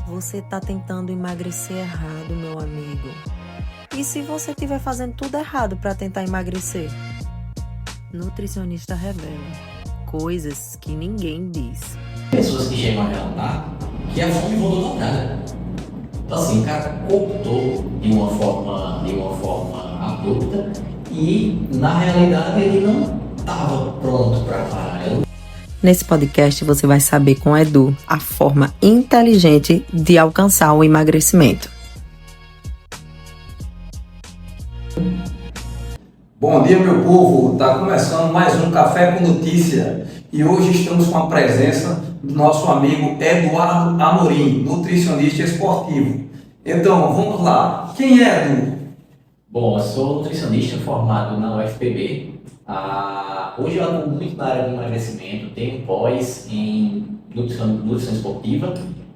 Você está tentando emagrecer errado, meu amigo. E se você estiver fazendo tudo errado para tentar emagrecer? Nutricionista revela coisas que ninguém diz. Pessoas que chegam a relatar que a fome voltou do nada. Então assim, o cara cortou de uma forma abrupta e na realidade ele não estava pronto para parar. Nesse podcast você vai saber com o Edu a forma inteligente de alcançar o emagrecimento. Bom dia, meu povo! Está começando mais um Café com Notícia e hoje estamos com a presença do nosso amigo Eduardo Amorim, nutricionista esportivo. Então, vamos lá. Quem é Edu? Bom, eu sou nutricionista formado na UFPB. Hoje eu atuo muito na área de emagrecimento, tenho pós em nutrição esportiva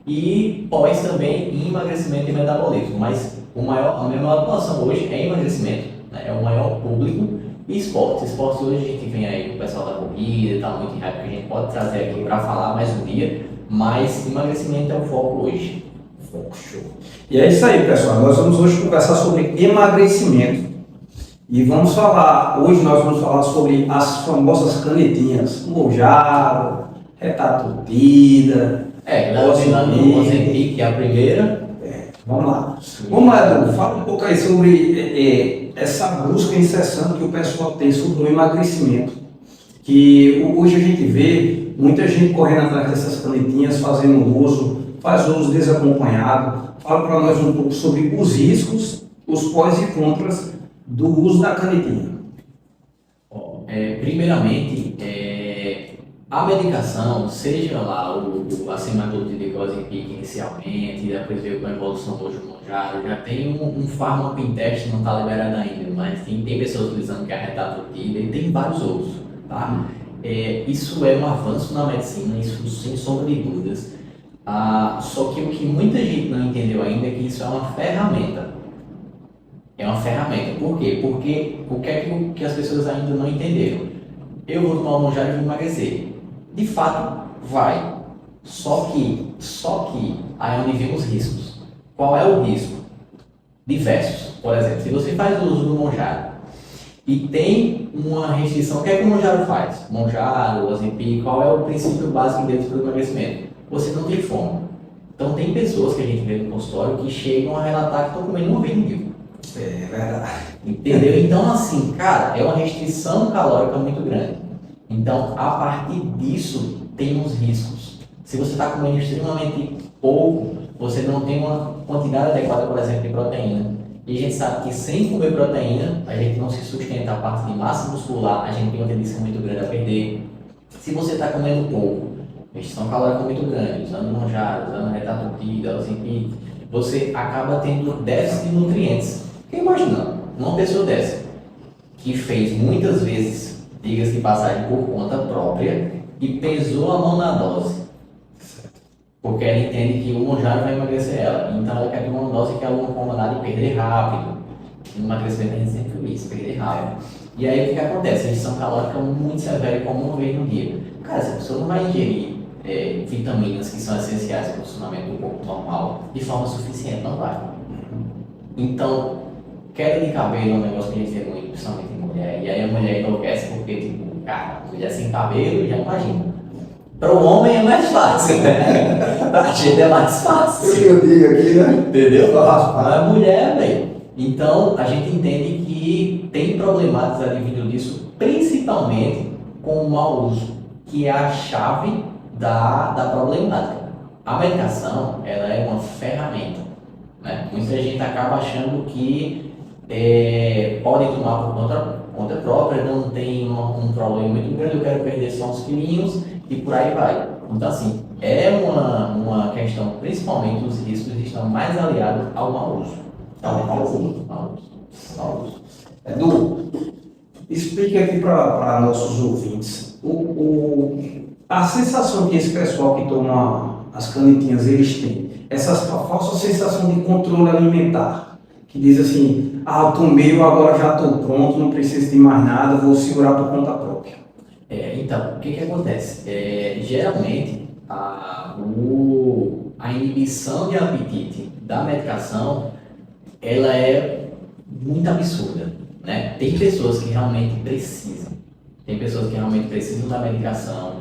e pós também em emagrecimento e metabolismo, mas a minha maior atuação hoje é emagrecimento, né? É o maior público, e esportes. Esportes hoje a gente vem aí com o pessoal da corrida, está muito em hype que a gente pode trazer aqui para falar mais um dia, mas emagrecimento é o foco hoje. Foco show. E é isso aí, pessoal. Nós vamos hoje conversar sobre emagrecimento. E nós vamos falar sobre as famosas canetinhas, Mounjaro, Retatutida, Ozempic, que é a primeira. Vamos lá. Vamos lá, Edu, fala um pouco aí sobre essa busca incessante que o pessoal tem sobre o emagrecimento. Que hoje a gente vê muita gente correndo atrás dessas canetinhas, faz uso desacompanhado. Fala para nós um pouco sobre os riscos, os pós e contras do uso da canetinha. Primeiramente, a medicação, seja lá a semaglutida e o Ozempic inicialmente, depois veio com a evolução hoje do Mounjaro, já tem um fármaco em teste, não está liberado ainda, mas tem pessoas utilizando que é a Retatutida e tem vários outros, tá? Isso é um avanço na medicina, isso sem sombra de dúvidas. Só que o que muita gente não entendeu ainda é que isso é uma ferramenta. É uma ferramenta. Por quê? Porque o que é que as pessoas ainda não entenderam? Eu vou tomar um Mounjaro e vou emagrecer. De fato, vai. Só que aí é onde vem os riscos. Qual é o risco? Diversos. Por exemplo, se você faz o uso do Mounjaro e tem uma restrição, o que é que o Mounjaro faz? Mounjaro, Ozempic, qual é o princípio básico deles para o emagrecimento? Você não tem fome. Então tem pessoas que a gente vê no consultório que chegam a relatar que estão comendo uma vez no dia. É verdade. Entendeu? Então, assim, cara, é uma restrição calórica muito grande. Então, a partir disso, tem uns riscos. Se você está comendo extremamente pouco, você não tem uma quantidade adequada, por exemplo, de proteína. E a gente sabe que sem comer proteína, a gente não se sustenta a parte de massa muscular, a gente tem uma tendência muito grande a perder. Se você está comendo pouco, restrição calórica muito grande, usando Mounjaro, usando Retatutida, Ozempic, você acaba tendo déficit de nutrientes. Fiquei imaginando, uma pessoa dessa, que fez muitas vezes, diga-se de passagem, por conta própria, e pesou a mão na dose. Porque ela entende que o Mounjaro vai emagrecer ela. Então ela quer tomar uma dose que ela não coma nada e perder rápido. No emagrecimento a gente sempre viu isso, perder rápido. E aí o que acontece? A restrição calórica é muito severa e como uma vez no dia. Cara, essa pessoa não vai ingerir vitaminas que são essenciais para o funcionamento do corpo normal de forma suficiente, não vai. Então, queda de cabelo é um negócio que a gente vê muito, principalmente em mulher. E aí a mulher enlouquece porque, tipo, cara, mulher sem cabelo, já imagina. Para o homem é mais fácil, né? Para a gente é mais fácil. O que eu digo aqui, né? Entendeu? Mas a mulher, velho. Então, a gente entende que tem problemáticas advindo disso, principalmente com o mau uso, que é a chave da problemática. A medicação, ela é uma ferramenta. Né? Muita gente acaba achando que pode tomar por conta própria, não tem um problema muito grande, eu quero perder só uns quilinhos e por aí vai. Então, assim, é uma questão, principalmente os riscos estão mais aliados ao mau uso. Mau uso. Edu, explique aqui para nossos ouvintes a sensação que esse pessoal que toma as canetinhas eles têm. Essa falsa sensação de controle alimentar, que diz assim, eu tomei, agora já estou pronto, não preciso de mais nada, vou segurar por conta própria. Então, o que acontece? Geralmente, a a inibição de apetite da medicação, ela é muito absurda, né? Tem pessoas que realmente precisam. Tem pessoas que realmente precisam da medicação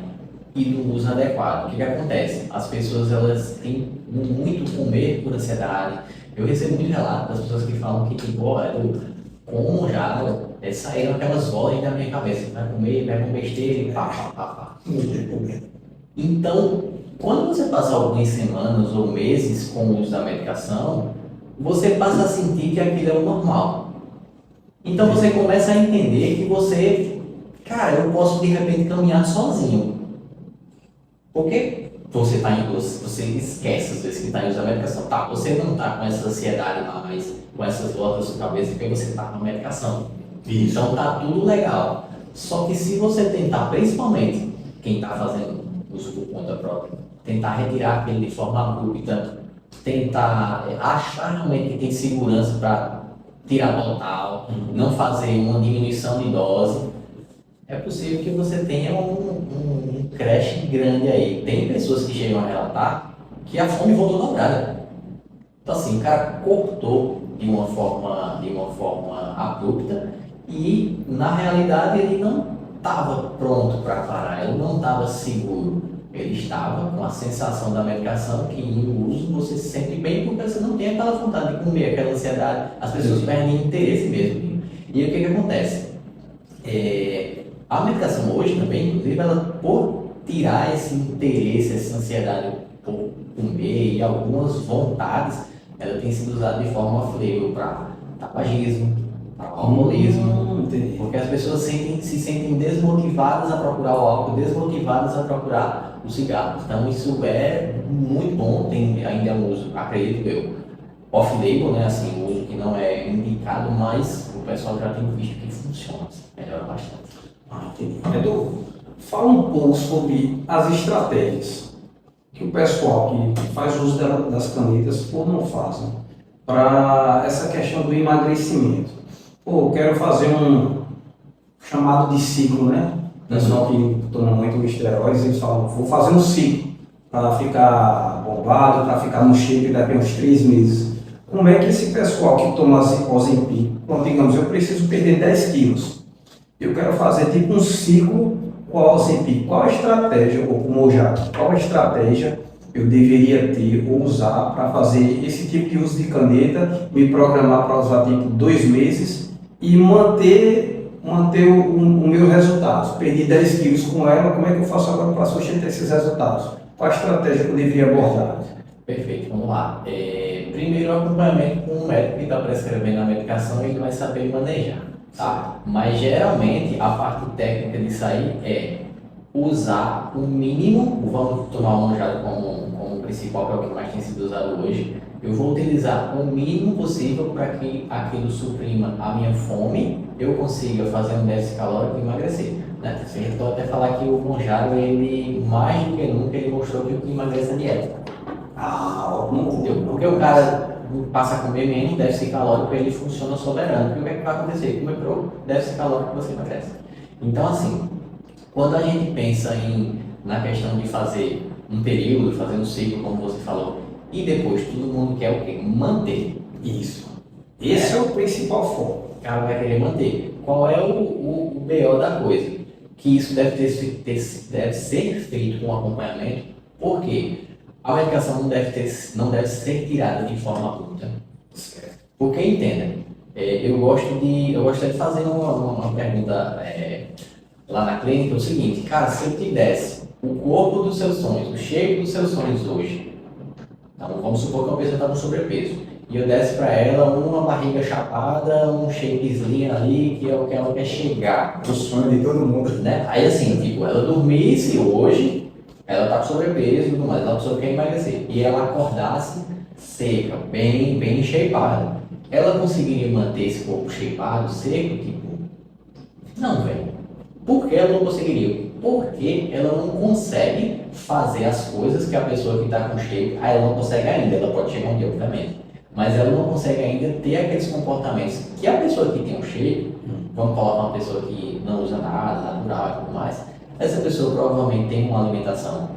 e do uso adequado. O que acontece? As pessoas, elas têm muito comer por ansiedade. Eu recebo muito relato das pessoas que falam que, tipo, ó, eu como já, saíram aquelas vozes da minha cabeça. Vai comer, vai comer besteira e pá, pá, pá, pá. Então, quando você passa algumas semanas ou meses com o uso da medicação, você passa a sentir que aquilo é o normal. Então você começa a entender que você, cara, eu posso de repente caminhar sozinho. Porque você esquece às vezes que está em uso da medicação. Tá, você não está com essa ansiedade mais, com essas voltas na sua cabeça, porque você está com a medicação. Isso. Então tá tudo legal. Só que se você tentar, principalmente quem está fazendo uso por conta própria, tentar retirar aquele de forma abrupta, tentar achar realmente que tem segurança para tirar total, não fazer uma diminuição de dose, é possível que você tenha um crash grande aí. Tem pessoas que chegam a relatar que a fome voltou dobrada. Então assim, o cara cortou de uma forma abrupta e na realidade ele não estava pronto para parar, ele não estava seguro. Ele estava com a sensação da medicação que em uso você se sente bem porque você não tem aquela vontade de comer, aquela ansiedade, as pessoas perdem interesse mesmo. E aí o que acontece? A medicação hoje também, inclusive, ela por tirar esse interesse, essa ansiedade por comer e algumas vontades, ela tem sido usada de forma flexible para tabagismo, para alcoolismo, porque as pessoas se sentem desmotivadas a procurar o álcool, desmotivadas a procurar o cigarro. Então isso é muito bom, tem ainda um uso, acredito eu, off-label, né, assim, um uso que não é indicado, mas o pessoal já tem visto que funciona, melhora bastante. Edu, fala um pouco sobre as estratégias que o pessoal que faz uso das canetas ou não fazem para essa questão do emagrecimento. Pô, eu quero fazer um chamado de ciclo, né? O pessoal que toma muito esteroides, eles falam, vou fazer um ciclo para ficar bombado, para ficar no shape daqui a uns 3 meses. Como é que esse pessoal que toma Ozempic, digamos, eu preciso perder 10 quilos, eu quero fazer tipo um ciclo com a Ozempic, qual a estratégia, ou com o Mojato, qual a estratégia eu deveria ter ou usar para fazer esse tipo de uso de caneta, me programar para usar tipo 2 meses e manter os meus resultados. Perdi 10 quilos com ela, como é que eu faço agora para sustentar esses resultados? Qual a estratégia que eu deveria abordar? Perfeito, vamos lá. Primeiro, o acompanhamento com o médico que está prescrevendo a medicação, ele vai saber manejar, tá? Mas geralmente a parte técnica disso aí é usar o mínimo, vamos tomar uma manjada como principal, que é o que mais tem sido usado hoje. Eu vou utilizar o mínimo possível para que aquilo suprima a minha fome, eu consiga fazer um déficit calórico e emagrecer, né? A gente pode até falar que o Monjaro, ele mais do que nunca, ele mostrou que o que emagrece é dieta. Entendeu? Porque o cara passa a comer menos, déficit calórico, ele funciona soberano. Porque o que é que vai acontecer? Comer pro déficit calórico, você emagrece. Então, assim, quando a gente pensa na questão de fazer um período, fazer um ciclo, como você falou, e depois todo mundo quer o quê? Manter. Isso. Esse é o principal foco. O cara vai querer manter. Qual é o BO da coisa? Que isso deve ser feito com acompanhamento, porque a medicação não deve ser tirada de forma abrupta. Porque entenda, eu gostaria de fazer uma pergunta lá na clínica, é o seguinte, cara, se eu tivesse o corpo dos seus sonhos, o shape dos seus sonhos hoje, então vamos supor que uma pessoa está com sobrepeso, e eu desse para ela uma barriga chapada, um shapezinho ali, que é o que ela quer chegar. O sonho de todo mundo. Né? Aí assim, tipo, ela dormisse hoje, ela tá com sobrepeso e tudo mais, ela pessoa quer emagrecer, e ela acordasse seca, bem shapeada. Ela conseguiria manter esse corpo shapeado, seco, tipo? Não, velho. Por que ela não conseguiria? Porque ela não consegue fazer as coisas que a pessoa que está com shape, ela não consegue ainda, ela pode chegar um dia, obviamente, mas ela não consegue ainda ter aqueles comportamentos que a pessoa que tem um shape, vamos colocar uma pessoa que não usa nada, natural e tudo mais, essa pessoa provavelmente tem uma alimentação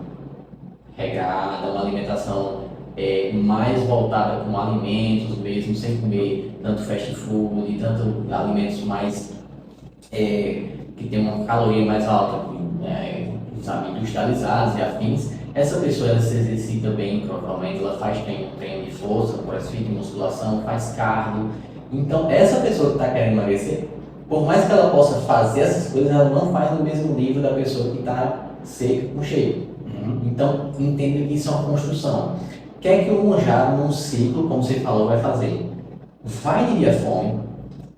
regrada, uma alimentação mais voltada com alimentos mesmo, sem comer tanto fast food, tanto alimentos mais que tem uma caloria mais alta, sabe, industrializados e afins, essa pessoa ela se exercita bem, provavelmente ela faz treino de força, crossfit, musculação, faz cardio. Então, essa pessoa que está querendo emagrecer, por mais que ela possa fazer essas coisas, ela não faz no mesmo nível da pessoa que está seca com shape. Então, entenda que isso é uma construção. O que é que o monjaro, num ciclo, como você falou, vai fazer? Vai dividir a fome,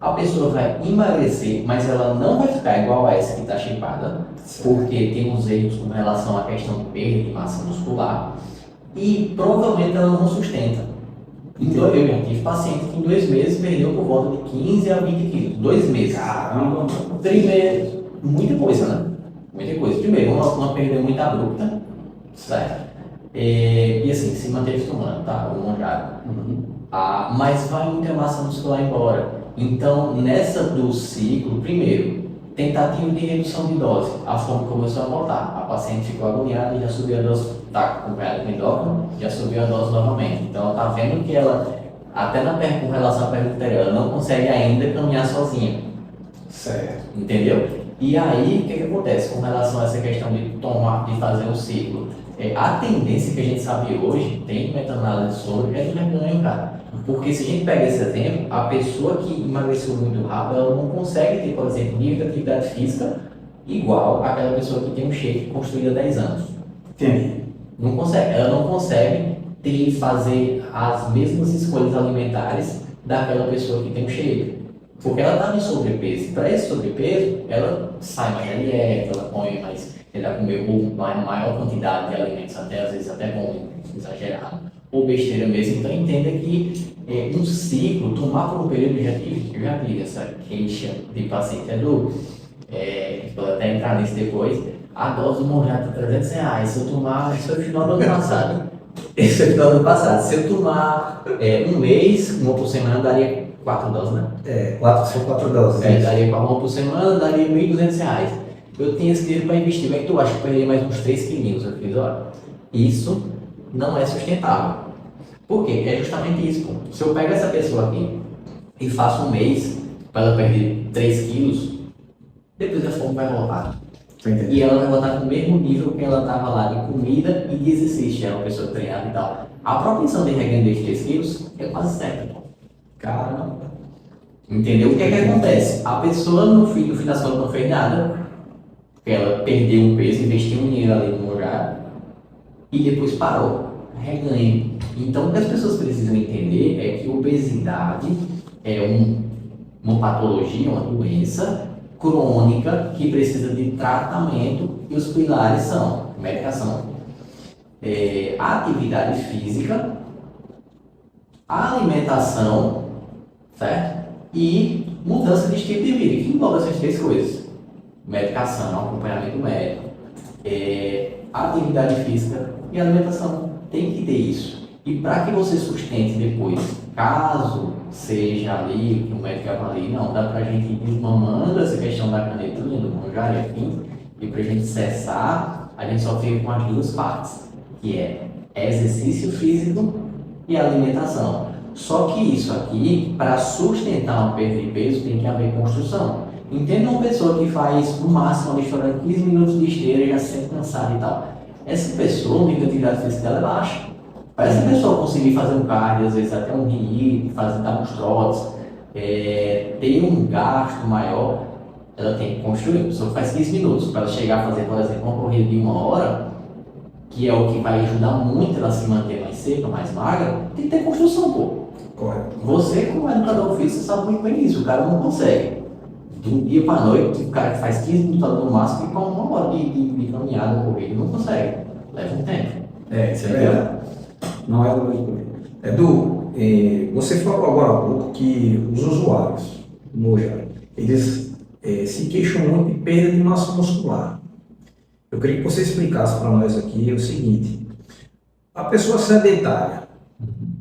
a pessoa vai emagrecer, mas ela não vai ficar igual a essa que está shapeada, porque tem uns erros com relação à questão de perda de massa muscular, e provavelmente ela não sustenta. Então, eu já tive paciente que em 2 meses perdeu por volta de 15 a 20 quilos. 2 meses. Caramba! Primeiro, muita coisa, né? Muita coisa. Primeiro, uma perda muito abrupta, certo? E assim, se manteve tomando, tá? O monjaro. Mas vai muita massa muscular embora. Então, nessa do ciclo, primeiro, tentativa de redução de dose. A fome começou a voltar. A paciente ficou agoniada e já subiu a dose, está acompanhada com endócrino, já subiu a dose novamente. Então, ela está vendo que ela, até com relação à pergunta anterior, ela não consegue ainda caminhar sozinha. Certo. Entendeu? E aí, o que acontece com relação a essa questão de fazer um ciclo? A tendência que a gente sabe hoje, tem meta-análise sobre, é de reganho, cara. Porque se a gente pega esse exemplo, a pessoa que emagreceu muito rápido, ela não consegue ter, por exemplo, nível de atividade física igual àquela pessoa que tem um shape construído há 10 anos. Entendi. Não consegue. Ela não consegue fazer as mesmas escolhas alimentares daquela pessoa que tem um shape. Porque ela está em sobrepeso. Para esse sobrepeso, ela sai mais da dieta, ela come mais, ela comer uma maior quantidade de alimentos, até às vezes até bom, exagerado, ou besteira mesmo. Então entenda que um ciclo, tomar por um período, eu já tive essa queixa de paciente, vou até entrar nisso depois, a dose do monjaro está R$300, se eu tomar, isso foi o final do ano passado. Esse é o final do ano passado. Se eu tomar um mês, uma por semana, daria 4 doses, né? São 4 doses. Daria uma por semana, daria R$1.200. Eu tinha esse dinheiro para investir, como é que tu acha que eu perderia mais uns 3 quilinhos? Eu fiz, olha, isso não é sustentável. Por quê? É justamente isso, pô. Se eu pego essa pessoa aqui e faço um mês para ela perder 3 quilos, depois a fome vai voltar. E ela vai voltar com o mesmo nível que ela estava lá de comida e de exercício. Ela é uma pessoa treinada e tal. A propensão de reganho de 3 quilos é quase certa, pô. Caramba. Entendeu? O que é que acontece? A pessoa no fim das contas não fez nada, porque ela perdeu um peso, investiu um dinheiro ali no lugar e depois parou. Reganho. Então, o que as pessoas precisam entender é que obesidade é uma patologia, uma doença crônica que precisa de tratamento e os pilares são medicação, atividade física, alimentação, certo? E mudança de estilo de vida, que envolve essas 3 coisas: medicação, acompanhamento médico, atividade física e alimentação. Tem que ter isso. E para que você sustente depois, caso seja ali que o médico avalie, não, dá para a gente ir desmamando essa questão da canetinha, do monjaro e afim, e para a gente cessar, a gente só fica com as 2 partes, que é exercício físico e alimentação. Só que isso aqui, para sustentar uma perda de peso, tem que haver construção. Entenda uma pessoa que faz no máximo ali estourando 15 minutos de esteira e já se sente cansada e tal. Essa pessoa, o nível de atividade física dela é baixo. Para essa pessoa conseguir fazer um cardio, às vezes até um rinite, dar uns trotes, ter um gasto maior, ela tem que construir. A pessoa faz 15 minutos. Para ela chegar a fazer, por exemplo, uma corrida de 1 hora, que é o que vai ajudar muito ela a se manter mais seca, mais magra, tem que ter construção, pô. Correto. Você, como educador físico, sabe muito bem isso. O cara não consegue. De um dia para a noite, o cara que faz 15 minutos no máximo, fica 1 hora de caminhada, corrida, não consegue. Leva um tempo. Isso é verdade. Não é do mesmo jeito. Edu, você falou agora há pouco que os usuários do monjaro, eles se queixam muito de perda de massa muscular. Eu queria que você explicasse para nós aqui o seguinte: a pessoa sedentária,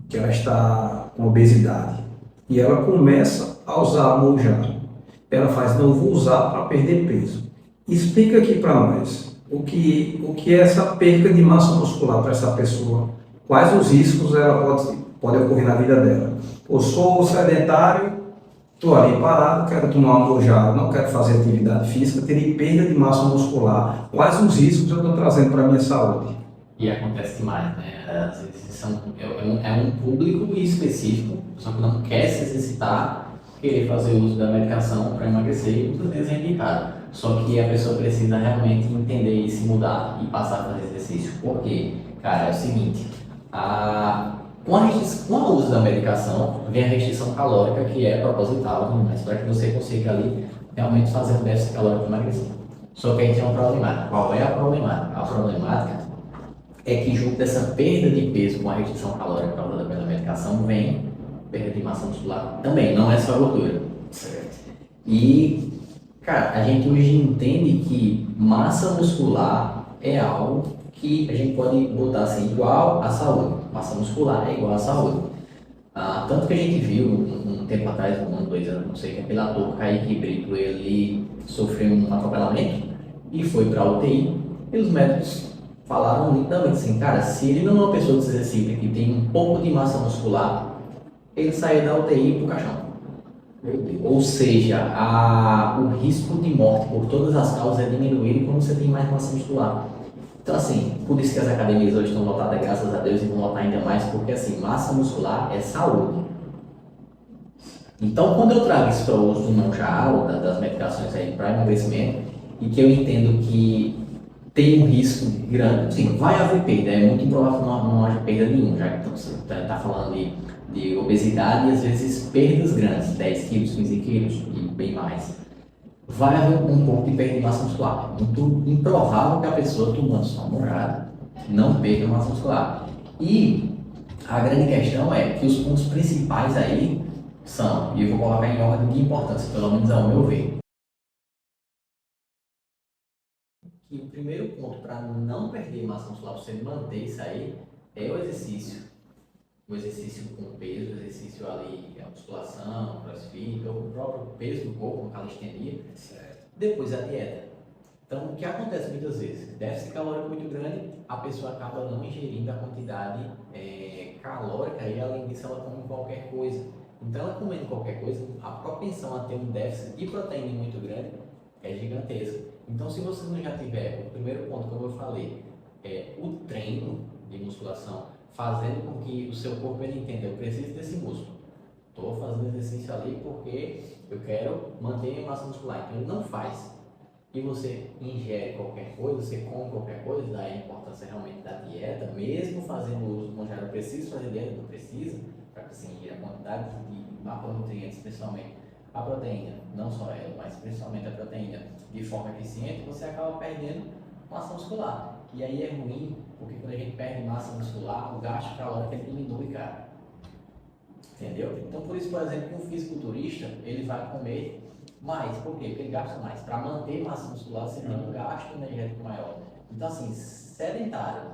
que ela está com obesidade, e ela começa a usar monjaro, ela faz, não vou usar para perder peso. Explica aqui para nós o que é essa perda de massa muscular para essa pessoa quais os riscos ela pode ocorrer na vida dela. Eu sou sedentário, estou ali parado, quero tomar um Mounjaro, não quero fazer atividade física, terei perda de massa muscular. Quais os riscos eu estou trazendo para a minha saúde? E acontece demais, né? Às vezes é um público específico, só que não quer se exercitar, querer fazer uso da medicação para emagrecer e muitas vezes é indicado. Só que a pessoa precisa realmente entender e se mudar e passar a fazer exercício. Por quê? Cara, é o seguinte, com o uso da medicação, vem a restrição calórica, que é proposital, mas para que você consiga ali realmente fazer um déficit calórico para emagrecer. Só que a gente tem uma problemática. Qual é a problemática? A problemática é que junto dessa perda de peso com a restrição calórica causada pela medicação, vem perda de massa muscular também, não é só gordura. Certo. E, cara, a gente hoje entende que massa muscular é algo que a gente pode botar assim, igual à saúde. Massa muscular é igual à saúde. Tanto que a gente viu um tempo atrás, 1 ano, 2 anos, não sei, que aquele ator Kaique Brito, ele sofreu um atropelamento e foi para a UTI. E os médicos falaram nitidamente assim, cara, se ele não é uma pessoa que se exercita, que tem um pouco de massa muscular, ele sai da UTI para o caixão. Ou seja, o risco de morte por todas as causas é diminuído quando você tem mais massa muscular. Então, assim, por isso que as academias hoje estão lotadas, graças a Deus, e vão lotar ainda mais, porque, assim, massa muscular é saúde. Então, quando eu trago isso para o uso do Mounjaro, das medicações aí para emagrecimento, e que eu entendo que tem um risco grande, sim, vai haver perda, é muito improvável que não haja perda nenhuma, já que você está falando de obesidade e às vezes perdas grandes, 10 quilos, 15 quilos e bem mais. Vai haver um pouco de perda de massa muscular. É muito improvável que a pessoa tomando só uma Mounjaro não perca massa muscular. E a grande questão é que os pontos principais aí são, e eu vou colocar em ordem de importância, pelo menos ao meu ver. E o primeiro ponto para não perder massa muscular, para você manter isso aí, é o exercício. O exercício com peso, o exercício ali, a musculação, crossfit, ou o próprio peso do corpo, uma calistenia. Certo. Depois a dieta. Então, o que acontece muitas vezes? Déficit calórico muito grande, a pessoa acaba não ingerindo a quantidade calórica e, além disso, ela come qualquer coisa. Então, ela comendo qualquer coisa, a propensão a ter um déficit de proteína muito grande é gigantesca. Então, se você não já tiver, o primeiro ponto, como eu falei, é o treino de musculação, fazendo com que o seu corpo ele entenda, eu preciso desse músculo. Estou fazendo exercício ali porque eu quero manter minha massa muscular. Então, ele não faz. E você ingere qualquer coisa, você come qualquer coisa, daí a importância realmente da dieta, mesmo fazendo uso do Mounjaro, eu preciso fazer dieta, não precisa, para que você ingira a quantidade de macronutrientes, principalmente a proteína, não só ela, mas principalmente a proteína, de forma eficiente, você acaba perdendo massa muscular. E aí é ruim, porque quando a gente perde massa muscular, o gasto calórico ele diminui, cara. Entendeu? Então, por isso, por exemplo, um fisiculturista, ele vai comer mais. Por quê? Porque ele gasta mais. Para manter massa muscular, você tem um gasto energético maior. Então, assim, sedentário,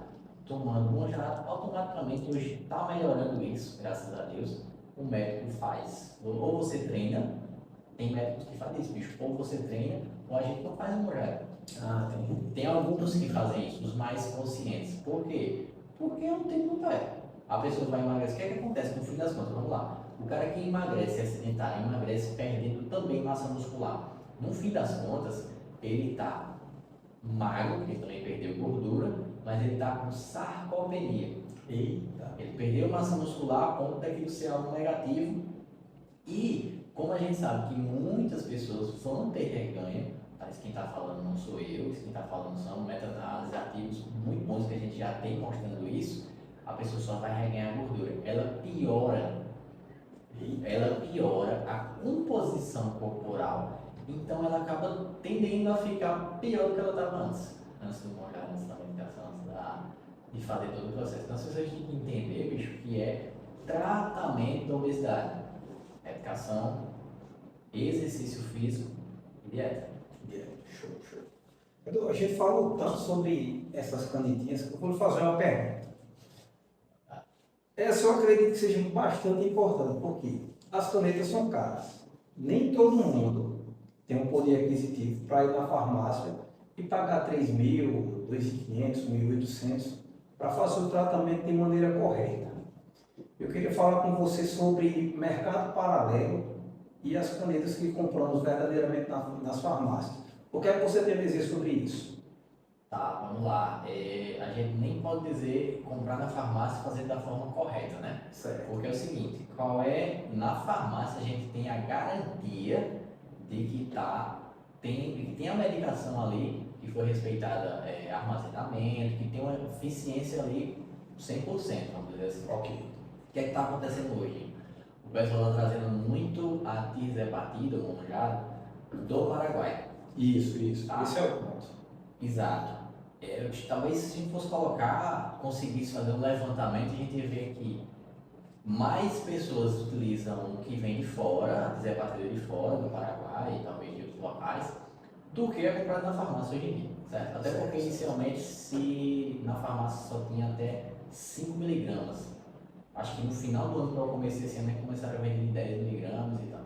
tomando Mounjaro, automaticamente hoje está melhorando isso, graças a Deus. O médico faz. Ou você treina, tem médicos que fazem isso, bicho. Ou você treina, ou a gente não faz o Mounjaro. Tem alguns que fazem isso, os mais conscientes. Por quê? Porque o tempo não vai. A pessoa vai emagrecer. O que é que acontece no fim das contas? Vamos lá. O cara que emagrece, é sedentário, emagrece perdendo também massa muscular. No fim das contas, ele está magro, porque ele também perdeu gordura, mas ele está com sarcopenia. Eita. Ele perdeu massa muscular a ponto daquilo ser algo negativo. E, como a gente sabe que muitas pessoas vão ter reganho, mas quem está falando não sou eu, quem está falando são meta-análises, artigos muito bons que a gente já tem mostrando isso, a pessoa só vai reganhar gordura. Ela piora a composição corporal, então ela acaba tendendo a ficar pior do que ela estava antes do Mounjaro, antes da medicação, de fazer todo o processo. Então, vocês têm que entender, bicho, que é tratamento da obesidade, medicação, exercício físico e dieta. Show, show. Edu, a gente falou tanto sobre essas canetinhas que eu vou lhe fazer uma pergunta. Essa eu acredito que seja bastante importante, porque as canetas são caras. Nem todo mundo tem um poder aquisitivo para ir na farmácia e pagar 3.000, 2.500, 1.800 para fazer o tratamento de maneira correta. Eu queria falar com você sobre mercado paralelo e as canetas que compramos verdadeiramente nas farmácias. O que é que você tem a dizer sobre isso? Tá, vamos lá. A gente nem pode dizer comprar na farmácia e fazer da forma correta, né? Certo. Porque é o seguinte, na farmácia a gente tem a garantia de que tem a medicação ali que foi respeitada, armazenamento, que tem uma eficiência ali 100%, vamos dizer assim. Ok. O que é que está acontecendo hoje? O pessoal está trazendo muito a tirzepatida, o monjaro, do Paraguai. Isso. Tá. Esse é o ponto. Exato. Talvez se a gente fosse conseguisse fazer um levantamento, a gente ia ver que mais pessoas utilizam o que vem de fora, a tirzepatida de fora, do Paraguai e talvez de outros locais, do que a comprada na farmácia hoje em dia, certo? Até porque inicialmente se na farmácia só tinha até 5 miligramas. Acho que no final do ano, para eu comecei esse ano, começaram a vender de 10 miligramas e tal.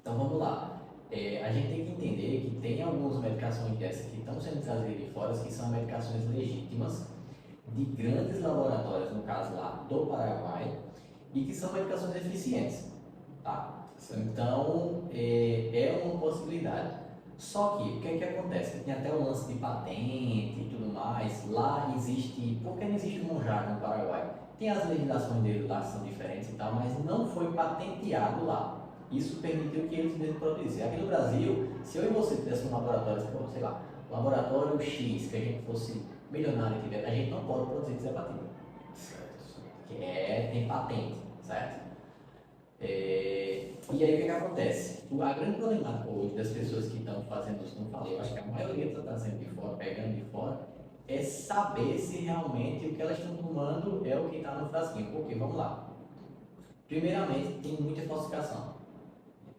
Então vamos lá. A gente tem que entender que tem algumas medicações dessas que estão sendo trazidas de fora, que são medicações legítimas, de grandes laboratórios, no caso lá do Paraguai, e que são medicações eficientes. Tá? Então, é uma possibilidade. Só que, o que é que acontece? Tem até o lance de patente e tudo mais. Lá existe... Por que não existe o Monjaro no Paraguai? Tem as legislações dele lá que são diferentes e tal, mas não foi patenteado lá. Isso permitiu que eles mesmos produzissem. Aqui no Brasil, se eu e você tivesse um laboratório, sei lá, laboratório X, que a gente fosse milionário, a gente não pode produzir tirzepatida. Certo. Que tem patente, certo? E aí o que acontece? A grande problemática hoje das pessoas que estão fazendo isso, como eu falei, eu acho que a maioria está trazendo de fora, pegando de fora, é saber se realmente o que elas estão tomando é o que está no frasquinho. Porque, vamos lá. Primeiramente, tem muita falsificação.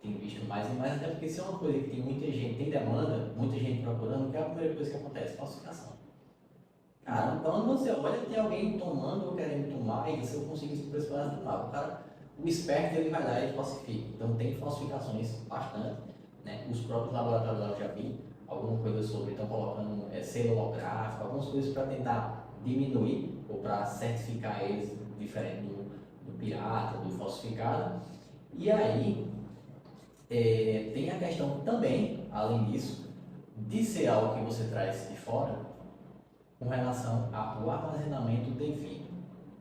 Tem visto mais e mais, até porque se é uma coisa que tem muita gente, tem demanda, muita gente procurando, que é a primeira coisa que acontece? Falsificação. Cara, quando você olha, tem alguém tomando ou querendo tomar, e se eu conseguir esse preço para tomar, o esperto ele vai lá e falsifica. Então tem falsificações bastante, né? Os próprios laboratórios lá eu já vi alguma coisa sobre, estão colocando selo holográfico, algumas coisas para tentar diminuir ou para certificar eles diferente do pirata, do falsificado. E aí tem a questão também, além disso, de ser algo que você traz de fora com relação ao armazenamento devido.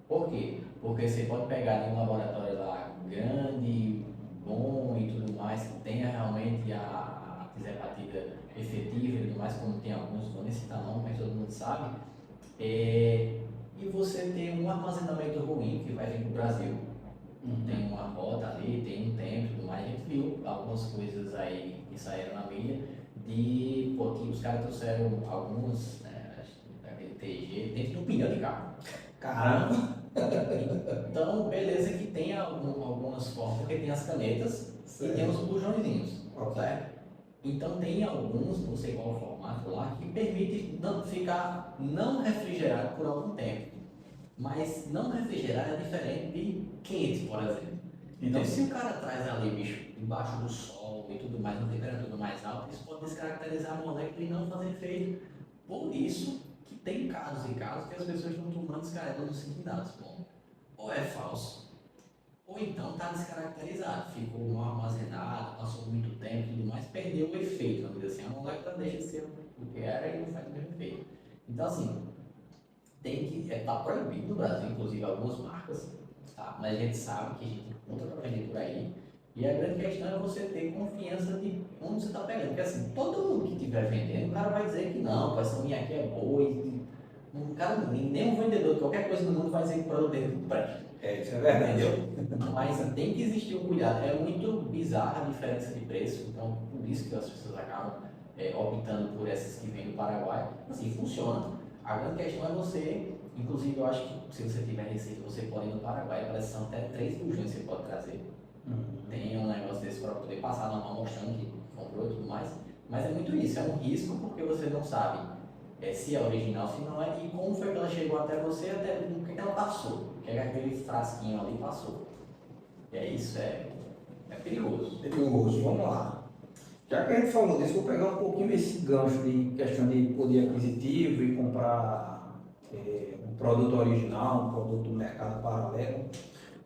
Por quê? Porque você pode pegar em um laboratório lá grande, bom e tudo mais, que tenha realmente a tirzepatida efetiva e tudo mais, como tem alguns, vou nem citar não, mas todo mundo sabe, e você tem um armazenamento ruim que vai vir para o Brasil. Tem uma rota ali, tem um tempo e tudo mais. A gente viu algumas coisas aí que saíram na mídia que os caras trouxeram alguns, daquele TG, dentro do pneu de carro. Caramba! Então, beleza que tem algumas formas, porque tem as canetas e tem os bujãozinhos, certo? Então tem alguns, não sei qual formato lá, que permite ficar não refrigerado por algum tempo. Mas não refrigerar é diferente de quente, por exemplo. Então, se o cara traz ali, bicho, embaixo do sol e tudo mais, uma temperatura mais alta, isso pode descaracterizar a molécula e não fazer efeito. Por isso que tem casos e casos que as pessoas estão tomando descarregando no seguinte: bom, ou é falso, ou então está descaracterizado, ficou mal armazenado, passou muito tempo e tudo mais, perdeu o efeito, vamos dizer assim, a molécula deixa de ser o que era e não faz o mesmo efeito. Então, assim, está proibido no Brasil, inclusive algumas marcas, tá? Mas a gente sabe que a gente encontra para vender por aí. E a grande questão é você ter confiança de onde você está pegando. Porque assim, todo mundo que estiver vendendo, o cara vai dizer que não, essa minha aqui é boa. O cara, nem um vendedor de qualquer coisa no mundo vai dizer que o produto dele não presta. Isso é verdade. Entendeu? Mas tem que existir um cuidado. É muito bizarra a diferença de preço, então por isso que as pessoas acabam optando por essas que vêm do Paraguai. Assim, funciona. A grande questão é você, inclusive eu acho que se você tiver receita, você pode ir no Paraguai, parece que são até 3 bujões que você pode trazer. Tem um negócio desse para poder passar na mão mostrando que comprou e tudo mais. Mas é muito isso, é um risco porque você não sabe se é original, se não é, e como foi que ela chegou até você, até o que ela passou, o que aquele frasquinho ali passou. E é isso, é perigoso. Perigoso, vamos lá. Já que a gente falou disso, vou pegar um pouquinho esse gancho de questão de poder aquisitivo e comprar um produto original, um produto do mercado paralelo.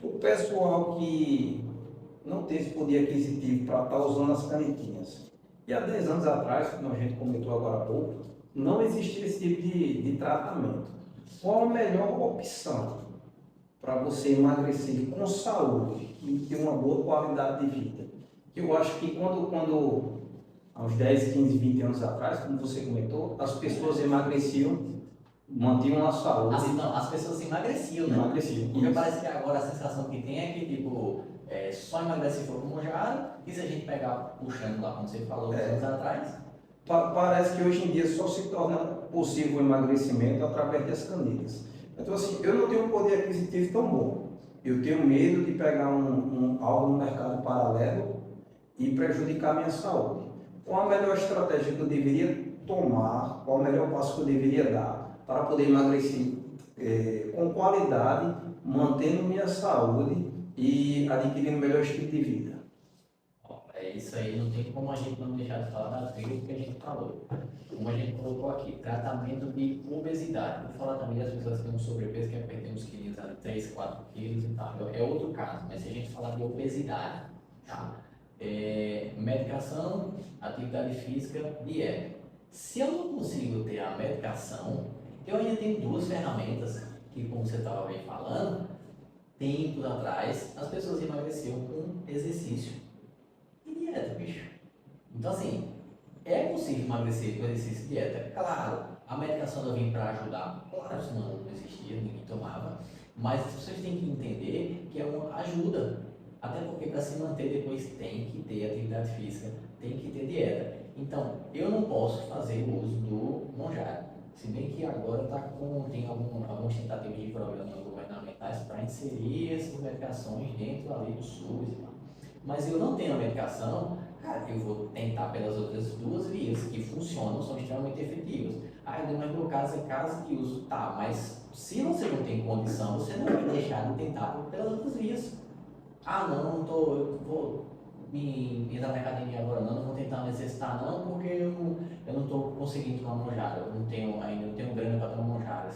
O pessoal que não tem esse poder aquisitivo para estar usando as canetinhas. E há 10 anos atrás, como a gente comentou agora há pouco, não existia esse tipo de tratamento. Qual a melhor opção para você emagrecer com saúde e ter uma boa qualidade de vida? Eu acho que quando há uns 10, 15, 20 anos atrás, como você comentou, as pessoas emagreciam, mantinham a saúde. As pessoas emagreciam, né? Emagreciam. Porque parece que agora a sensação que tem é que, tipo, só emagrece se for com mojado, e se a gente pegar, puxando lá, como você falou, uns anos atrás. Parece que hoje em dia só se torna possível o emagrecimento através das canetas. Então, assim, eu não tenho um poder aquisitivo tão bom. Eu tenho medo de pegar algo no mercado paralelo e prejudicar a minha saúde. Qual a melhor estratégia que eu deveria tomar, qual o melhor passo que eu deveria dar para poder emagrecer com qualidade, mantendo minha saúde e adquirindo o melhor estilo de vida? É isso aí, não tem como a gente não deixar de falar da trilha que a gente falou. Como a gente colocou aqui, tratamento de obesidade. Vou falar também das pessoas que têm um sobrepeso, que é perder uns quilinhos, 3, 4 quilos e tal. É outro caso, mas se a gente falar de obesidade, tá? Medicação, atividade física, dieta. Se eu não consigo ter a medicação, eu ainda tenho duas ferramentas que, como você estava bem falando, tempos atrás, as pessoas emagreciam com exercício e dieta, bicho. Então, assim, é possível emagrecer com exercício e dieta? Claro, a medicação não vem para ajudar, claro, senão não existia, ninguém tomava, mas vocês têm que entender que é uma ajuda. Até porque para se manter depois tem que ter atividade física, tem que ter dieta. Então, eu não posso fazer o uso do Monjaro. Se bem que agora tem algumas tentativas de programas governamentais para inserir essas medicações dentro ali do SUS e tal. Mas eu não tenho a medicação, cara, eu vou tentar pelas outras duas vias que funcionam, são extremamente efetivas. Mas no caso é caso de uso, tá, mas se você não tem condição, você não vai deixar de tentar pelas outras vias. Eu vou entrar na academia agora não vou tentar me exercitar não, porque eu não estou conseguindo tomar Monjaro, eu não tenho grana para tomar Monjaro.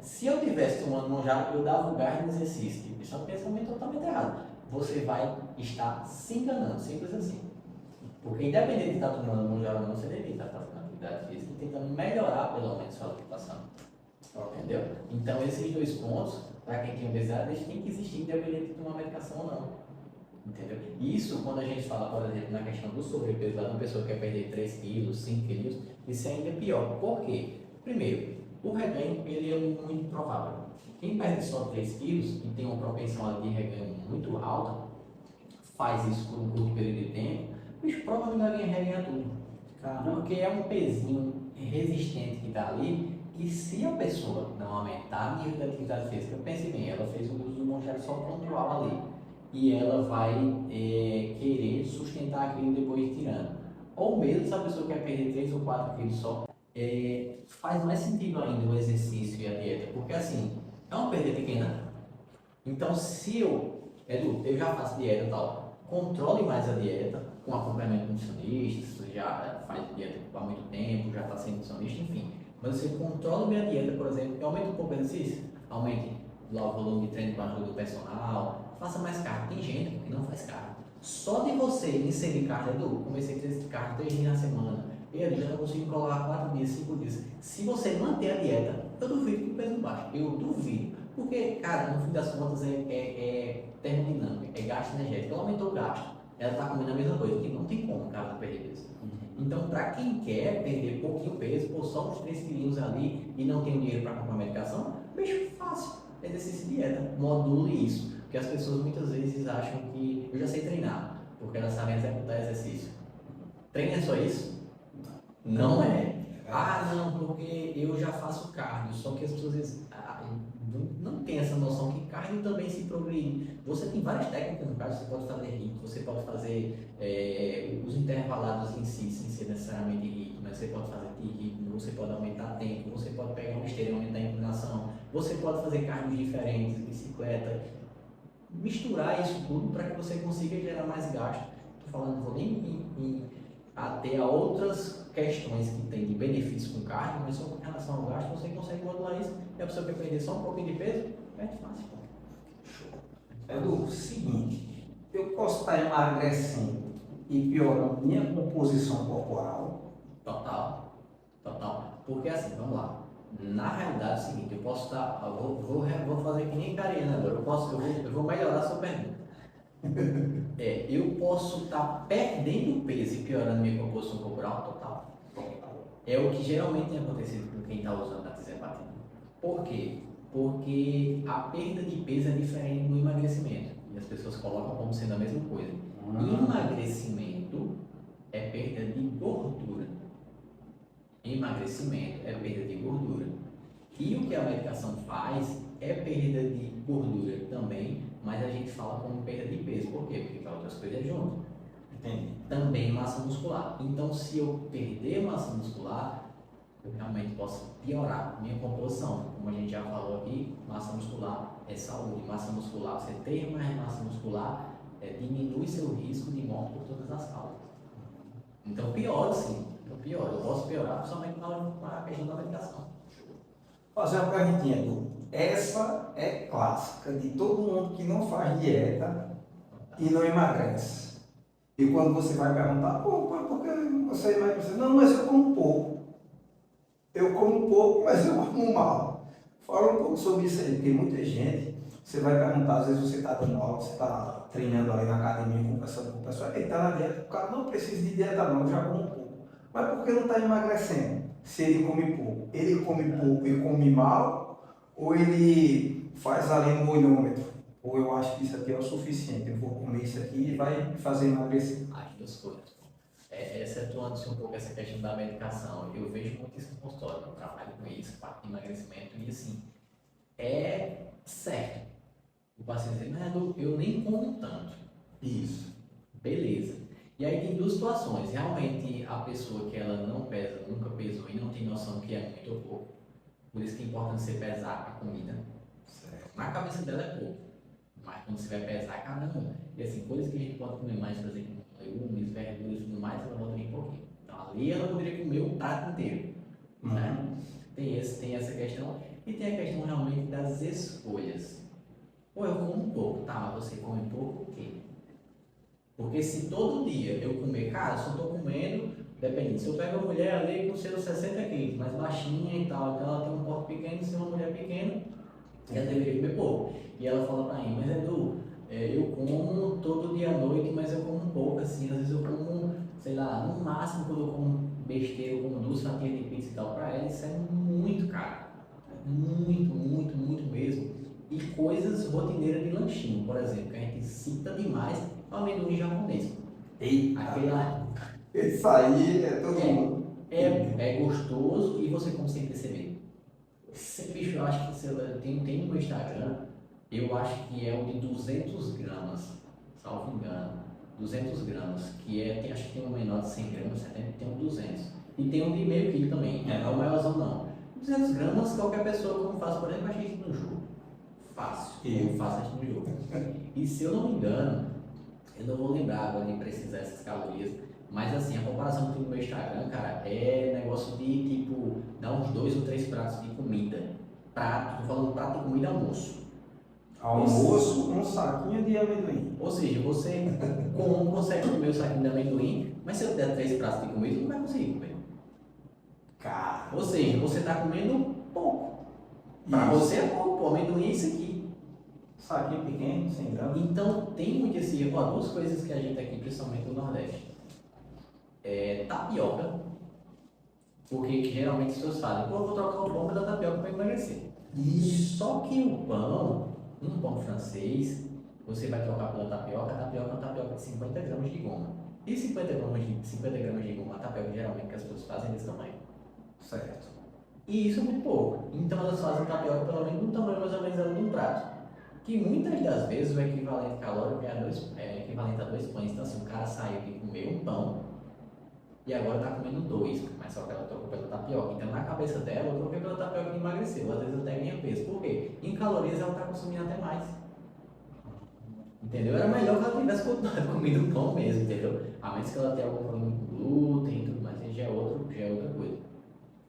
Se eu tivesse tomando Monjaro, eu dava o gás no exercício. Isso é um pensamento totalmente errado. Você vai estar se enganando, simples assim. Porque independente de estar tomando Monjaro ou não, você deveria estar fazendo atividade física e tentando melhorar pelo menos sua alimentação. Entendeu? Então esses dois pontos, para quem tem obesidade, eles têm que existir independente de tomar medicação ou não. Entendeu? Isso, quando a gente fala, por exemplo, na questão do sobrepeso, lá de uma pessoa que quer perder 3 quilos, 5 quilos, isso é ainda pior. Por quê? Primeiro, o reganho ele é muito improvável. Quem perde só 3 quilos e tem uma propensão de reganho muito alta, faz isso por um curto período de tempo, mas provavelmente alguém reganha tudo. Porque é um pezinho resistente que está ali, que se a pessoa não aumentar a nível da atividade física, pense bem, ela fez o uso do Monjaro só pontual ali, e ela vai querer sustentar aquilo depois tirando. Ou mesmo se a pessoa quer perder 3 ou 4 quilos só, faz mais sentido ainda o exercício e a dieta, porque assim, é uma perda pequena. Então se eu já faço dieta e tal, controle mais a dieta, com acompanhamento nutricionista, se você já faz dieta há muito tempo, já está sendo nutricionista, enfim. Mas você controla bem a dieta, por exemplo, e aumenta um pouco o exercício, aumente lá o volume de treino com a ajuda do personal, faça mais cardio. Tem gente que não faz cardio. Só de você inserir cardio, comecei a ter cardio 3 dias na semana, eu já não consigo colocar 4 dias, 5 dias. Se você manter a dieta, eu duvido que o peso não baixe. Eu duvido. Porque, cara, no fim das contas é termodinâmica, é gasto energético. Ela aumentou o gasto. Ela está comendo a mesma coisa, que não tem como, cara, perder peso. Então, para quem quer perder pouquinho peso, ou só uns 3 quilinhos ali e não tem dinheiro para comprar medicação, bicho, fácil. Exercício e dieta, module isso. Porque as pessoas muitas vezes acham que eu já sei treinar, porque elas sabem executar exercício. Treino é só isso? Não é. Não, porque eu já faço cardio, só que as pessoas não têm essa noção que cardio também se progride. Você tem várias técnicas no cardio, você pode fazer ritmo, você pode fazer os intervalados em si, sem ser necessariamente ritmo, mas você pode fazer ritmo, você pode aumentar tempo, você pode pegar uma esteira e aumentar a inclinação, você pode fazer cardios diferentes, bicicleta, misturar isso tudo para que você consiga gerar mais gasto. Estou falando, não vou nem até a outras questões que tem de benefício com carne, mas só com relação ao gasto, você consegue modular isso. E a pessoa quer perder só um pouquinho de peso, perde fácil. Pô. Edu, seguinte, eu posso estar emagrecendo e piorando minha composição corporal? Total. Porque assim, vamos lá. Na realidade é o seguinte, eu posso estar. Vou fazer que nem Kariana agora. Eu vou melhorar a sua pergunta. Eu posso estar perdendo peso e piorando minha composição corporal total. É o que geralmente tem acontecido com quem está usando a tisapatina. Por quê? Porque a perda de peso é diferente do emagrecimento. E as pessoas colocam como sendo a mesma coisa. Emagrecimento é perda de gordura. Emagrecimento é perda de gordura. E o que a medicação faz é perda de gordura também, mas a gente fala como perda de peso. Por quê? Porque vai outras coisas junto. Entendi. Também massa muscular. Então, se eu perder massa muscular, eu realmente posso piorar minha composição. Como a gente já falou aqui, massa muscular é saúde. Massa muscular, você ter mais massa muscular, diminui seu risco de morte por todas as causas. Então, piora sim. Eu posso piorar, principalmente na questão da medicação. Fazer uma perguntinha, Edu. Essa é clássica de todo mundo que não faz dieta e não emagrece. E quando você vai perguntar, por que você emagrece? Não, mas eu como pouco. Eu como pouco, mas eu como mal. Fala um pouco sobre isso aí, porque muita gente, você vai perguntar, às vezes você está dando aula, você está treinando ali na academia, conversando com o pessoal, ele está na dieta, o cara não precisa de dieta não, eu já como pouco. Mas por que não está emagrecendo? Se ele come pouco. Ele come pouco e come mal? Ou ele faz ali no olhômetro? Ou eu acho que isso aqui é o suficiente, eu vou comer isso aqui e vai me fazer emagrecer? As duas coisas. Excetuando-se um pouco essa questão da medicação, eu vejo muito isso no consultório, eu trabalho com isso, parte de emagrecimento, e assim, é certo. O paciente diz, não, eu nem como tanto. Isso. Beleza. E aí tem duas situações. Realmente a pessoa que ela não pesa, nunca pesou e não tem noção que é muito ou pouco. Por isso que é importante você pesar a comida. Certo. Na cabeça dela é pouco. Mas quando você vai pesar, caramba. E assim, coisas que a gente pode comer mais, por exemplo, legumes, verduras e tudo mais, ela volta bem pouquinho. Então ali ela poderia comer um prato inteiro. Né? Tem essa questão. E tem a questão realmente das escolhas. Pô, eu como um pouco, tá, mas você come pouco o quê? Porque se todo dia eu comer, cara, se eu estou comendo, depende, se eu pego uma mulher ali com seus 60 quilos, mais baixinha e tal, então ela tem um corpo pequeno, se é uma mulher pequena, ela deveria comer pouco. E ela fala pra mim, mas Edu, eu como todo dia à noite, mas eu como pouco, assim, às vezes eu como, sei lá, no máximo quando eu como besteira, eu como 2 fatias de pizza e tal, pra ela isso é muito caro. Muito mesmo. E coisas rotineiras de lanchinho, por exemplo, que a gente cita demais, o amendoim japonês. Eita! Aquele lá. Isso aí é todo mundo. É gostoso e você come sem perceber. Esse bicho, eu acho que tem no meu Instagram, eu acho que é o de 200 gramas, salvo engano. 200 gramas, acho que tem um menor de 100 gramas, 70, tem um 200. E tem um de meio quilo também, não é o maiorzão não. 200 gramas, qualquer pessoa como faz, por exemplo, vai isso no jogo. Fácil, eu faço isso no jogo. E se eu não me engano, eu não vou lembrar agora de precisar essas calorias, mas assim, a comparação que tem no meu Instagram, cara, é negócio de tipo, dar uns 2 ou 3 pratos de comida. Prato, tô falando prato de comida almoço. Almoço, um saquinho de amendoim. Ou seja, você consegue comer o saquinho de amendoim, mas se eu der 3 pratos de comida, não vai conseguir comer. Cara. Ou seja, você está comendo pouco. Para você é pouco, pô, amendoim é isso aqui. Saquinho pequeno, 100 gramas. Então tem muito esse erro, duas coisas que a gente aqui, principalmente no Nordeste. Tapioca, porque geralmente as pessoas falam, pô, eu vou trocar o pão pela tapioca para emagrecer. Só que o pão, um pão francês, você vai trocar pela tapioca, a tapioca é uma tapioca de 50 gramas de goma. E 50 gramas de goma, a tapioca geralmente que as pessoas fazem desse tamanho. Certo. E isso é muito pouco. Então elas fazem tapioca pelo menos no tamanho mais ou menos de um prato. Que muitas das vezes o equivalente calórico é equivalente a 2 pães. Então assim, o cara saiu de comer um pão e agora está comendo 2, mas só que ela trocou pela tapioca. Então na cabeça dela, eu troquei pela tapioca e emagreceu. Às vezes até ganha peso. Por quê? Em calorias ela está consumindo até mais. Entendeu? Era melhor que ela tivesse comido pão mesmo, entendeu? A menos que ela tenha algum problema com glúten e tudo mais. já é outra coisa.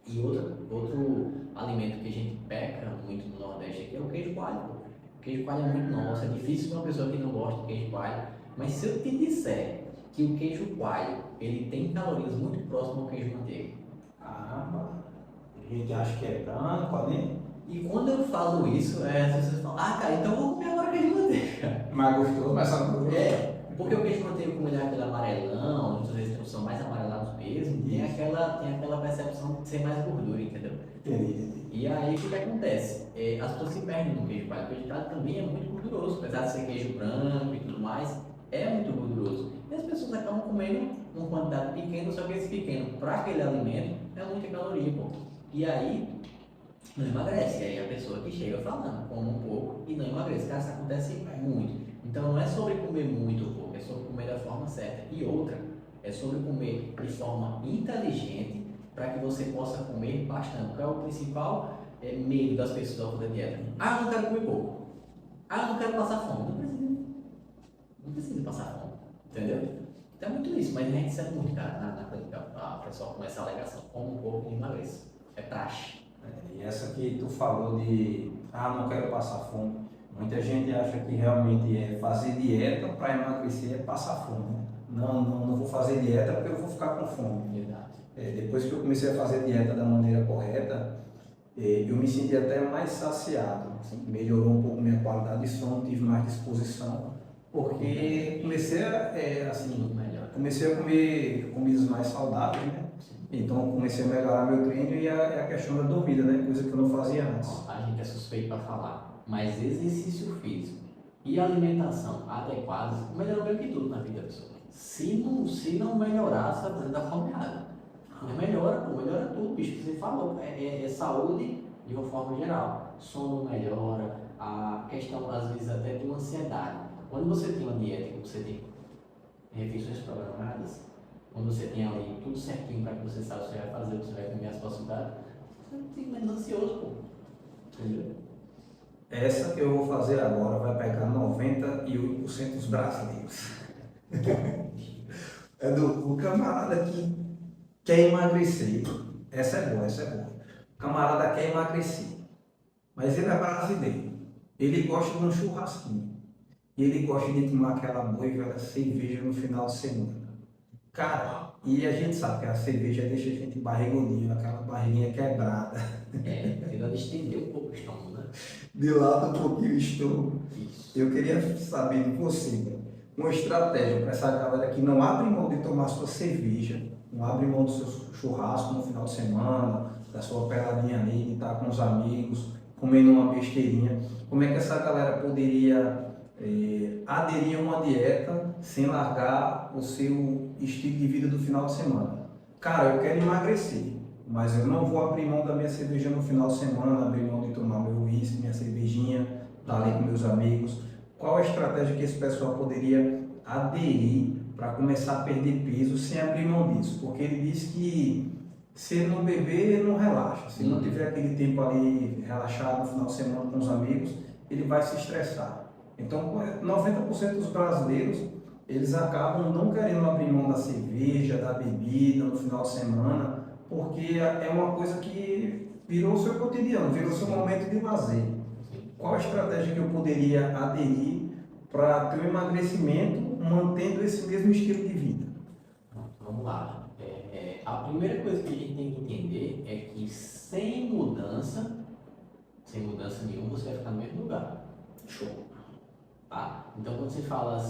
E outro alimento que a gente peca muito no Nordeste aqui é o queijo coalho. Pô. O queijo coalho é muito nosso, é difícil uma pessoa que não gosta de queijo coalho, mas se eu te disser que o queijo coalho, ele tem calorias muito próximas ao queijo manteiga. Caramba, a gente acha que é branco ali. E quando eu falo isso, as pessoas falam, cara, então eu vou comer agora queijo manteiga. Mais gostoso, mais saboroso. Porque o queijo manteiga, como ele é aquele amarelão, muitas vezes são mais amarelados mesmo, tem aquela percepção de ser mais gordura, entendeu? Entendi. E aí o que acontece? As pessoas se perdem no queijo coalho, porque o queijo também é muito gorduroso, apesar de ser queijo branco e tudo mais, é muito gorduroso. E as pessoas acabam comendo uma quantidade pequena, só que esse pequeno, para aquele alimento, é muita caloria, pô. E aí, não emagrece. E aí a pessoa que chega falando, come um pouco e não emagrece. Cara, isso acontece muito. Então não é sobre comer muito ou pouco, é sobre comer da forma certa. E outra, é sobre comer de forma inteligente para que você possa comer bastante. Qual é o principal medo das pessoas ao fazer dieta? Eu não quero comer pouco. Eu não quero passar fome. Não precisa passar fome. Entendeu? Então é muito isso, mas a gente sabe muito, cara, na clínica, a pessoa com essa alegação, come um pouco e emagrece. É praxe. E essa que tu falou de, não quero passar fome. Muita gente acha que realmente é fazer dieta para emagrecer é passar fome. Né? Não vou fazer dieta porque eu vou ficar com fome. Verdade. Depois que eu comecei a fazer dieta da maneira correta, eu me senti até mais saciado. Assim, melhorou um pouco minha qualidade de sono, tive mais disposição, porque comecei a comer comidas mais saudáveis, né? Então comecei a melhorar meu treino e a questão da dormida, né? Coisa que eu não fazia antes. A gente é suspeito para falar, mas exercício físico e alimentação adequados melhoram meio que tudo na vida da pessoa. Se não melhorar, você está fazendo da forma errada. Melhora tudo, bicho, que você falou. É saúde de uma forma geral. Sono melhora, a questão às vezes até de uma ansiedade. Quando você tem uma dieta, que você tem refeições programadas, quando você tem ali tudo certinho para que você saiba o que você vai fazer, você vai comer as possibilidades, você não fica menos ansioso, pô. Entendeu? Essa que eu vou fazer agora vai pegar 98% dos brasileiros. É do camarada que quer emagrecer. Essa é boa. O camarada quer emagrecer, mas ele é brasileiro. Ele gosta de um churrasquinho. E ele gosta de tomar aquela boa e velha cerveja no final de semana. Cara, e a gente sabe que a cerveja deixa a gente barrigudinho, aquela barriguinha quebrada. Tenta distender um pouco o estômago, né? Dilata um pouquinho o estômago. Isso. Eu queria saber de você, né? Uma estratégia para essa galera que não abre mão de tomar sua cerveja, não abre mão do seu churrasco no final de semana, da sua peladinha ali, de estar com os amigos, comendo uma besteirinha. Como é que essa galera poderia aderir a uma dieta sem largar o seu estilo de vida do final de semana? Cara, eu quero emagrecer, mas eu não vou abrir mão da minha cerveja no final de semana, abrir mão de tomar meu uísque, minha cervejinha, estar ali com meus amigos. Qual a estratégia que esse pessoal poderia aderir para começar a perder peso sem abrir mão disso? Porque ele diz que se ele não beber, ele não relaxa. Se não tiver aquele tempo ali relaxado no final de semana com os amigos, ele vai se estressar. Então, 90% dos brasileiros, eles acabam não querendo abrir mão da cerveja, da bebida no final de semana, porque é uma coisa que virou o seu cotidiano, virou o seu momento de lazer. Qual a estratégia que eu poderia aderir para ter um emagrecimento mantendo esse mesmo estilo de vida? Vamos lá. A primeira coisa que a gente tem que entender é que sem mudança nenhuma, você vai ficar no mesmo lugar. Show. Tá? Então, quando você fala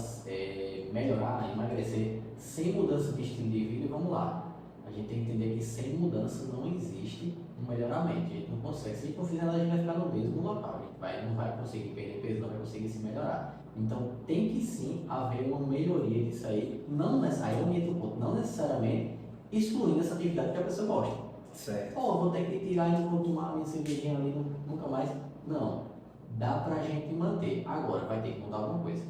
melhorar, emagrecer, sem mudança de estilo de vida, vamos lá. A gente tem que entender que sem mudança não existe um melhoramento. A gente não consegue. Se a gente não fizer nada, a gente vai ficar no mesmo local. A gente não vai conseguir perder peso, não vai conseguir se melhorar. Então, tem que sim haver uma melhoria disso aí. Aí eu meto o ponto. Não necessariamente excluindo essa atividade que a pessoa gosta. Certo. Vou ter que tirar e não vou tomar minha cervejinha ali nunca mais. Não. Dá pra gente manter. Agora vai ter que mudar alguma coisa.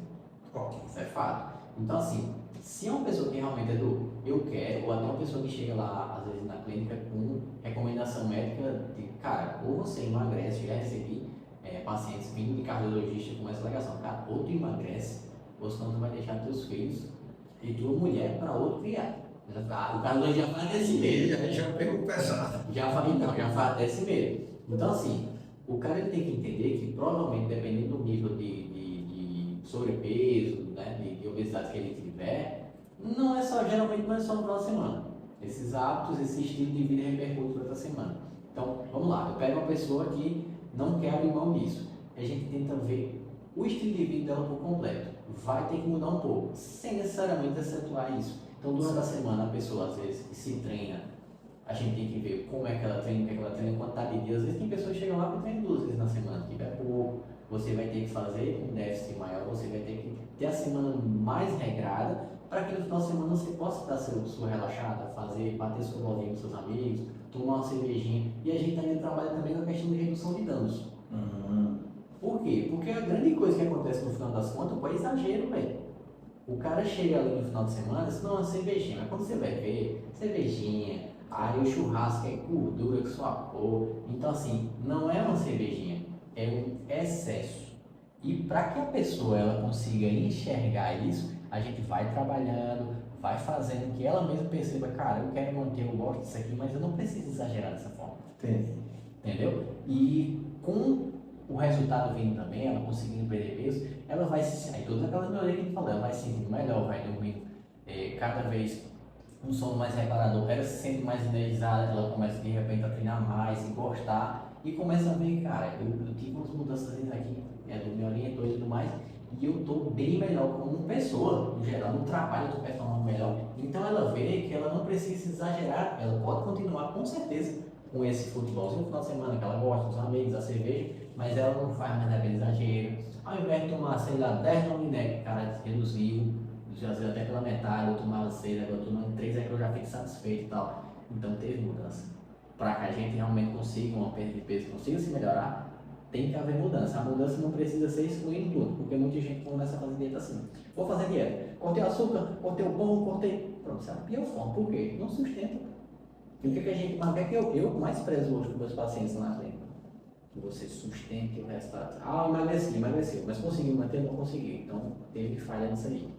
Ok. Isso é fato. Então, assim, se é uma pessoa que realmente é do eu quero, ou até uma pessoa que chega lá, às vezes na clínica, com recomendação médica de, cara, ou você emagrece, já recebi pacientes vindo de cardiologista com essa alegação, cara, ou tu emagrece, ou senão tu vai deixar teus filhos e tua mulher para outro criar. O cardio já faz desse medo. Já pegou pesado. Já faz desse medo. Então, assim, o cara ele tem que entender que provavelmente, dependendo do nível de sobrepeso, né, de obesidade que ele tiver, geralmente não é só no final de semana. Esses hábitos, esse estilo de vida repercute durante a semana. Então, vamos lá, eu pego uma pessoa que não quer abrir mão disso. A gente tenta ver o estilo de vida dela por completo. Vai ter que mudar um pouco, sem necessariamente acentuar isso. Então, durante a semana, a pessoa, às vezes, se treina. A gente tem que ver como é que ela treina, o que é que ela treina, quantidade de dias. Às vezes tem pessoas que chegam lá para treinar 2 vezes na semana, que é pouco. Você vai ter que fazer um déficit maior, você vai ter que ter a semana mais regrada para que no final de semana você possa dar sua relaxada, bater sua bolinha com seus amigos, tomar uma cervejinha. E a gente ainda trabalha também com a questão de redução de danos. Por quê? Porque a grande coisa que acontece no final das contas é exagero, velho. O cara chega ali no final de semana, isso não é uma cervejinha, mas quando você vai ver, cervejinha, aí o churrasco é gordura que só pôr. Então, assim, não é uma cervejinha, é um excesso. E para que a pessoa ela consiga enxergar isso, a gente vai trabalhando, vai fazendo que ela mesma perceba, cara, eu quero manter, eu gosto disso aqui, mas eu não preciso exagerar dessa forma. Entendi. Entendeu? E com o resultado vindo também, ela conseguindo perder peso, ela vai se aí todas aquelas melhorias que a gente falou, ela vai se sentindo melhor, vai dormir cada vez um sono mais reparador, ela se sente mais energizada, ela começa de repente a treinar mais e gostar, e começa a ver, cara, eu tive umas mudanças aqui, do meu orientor e tudo mais, e eu estou bem melhor como pessoa, no geral, no trabalho eu estou performando melhor. Então ela vê que ela não precisa exagerar, ela pode continuar com certeza com esse futebolzinho no final de semana, que ela gosta dos amigos, da cerveja, mas ela não faz mais aquele exagero. Ao invés de tomar, sei lá, 10 Dominec, cara, reduziu, já até pela metade, eu tomava 6, agora eu tomando 3, aí eu já fico satisfeito e tal. Então teve mudança. Para que a gente realmente consiga uma perda de peso, consiga se melhorar, tem que haver mudança. A mudança não precisa ser excluindo tudo, porque muita gente começa a fazer dieta assim. Vou fazer dieta, cortei o açúcar, cortei o pão, cortei. Pronto, isso é a pior forma. Por quê? Não sustenta. E o que, que a gente, mas o que é que eu mais prezo hoje com meus pacientes na clínica? Que você sustente o resultado. Ah, emagreceu, mas conseguiu manter? Não conseguiu. Então teve falha nisso aí.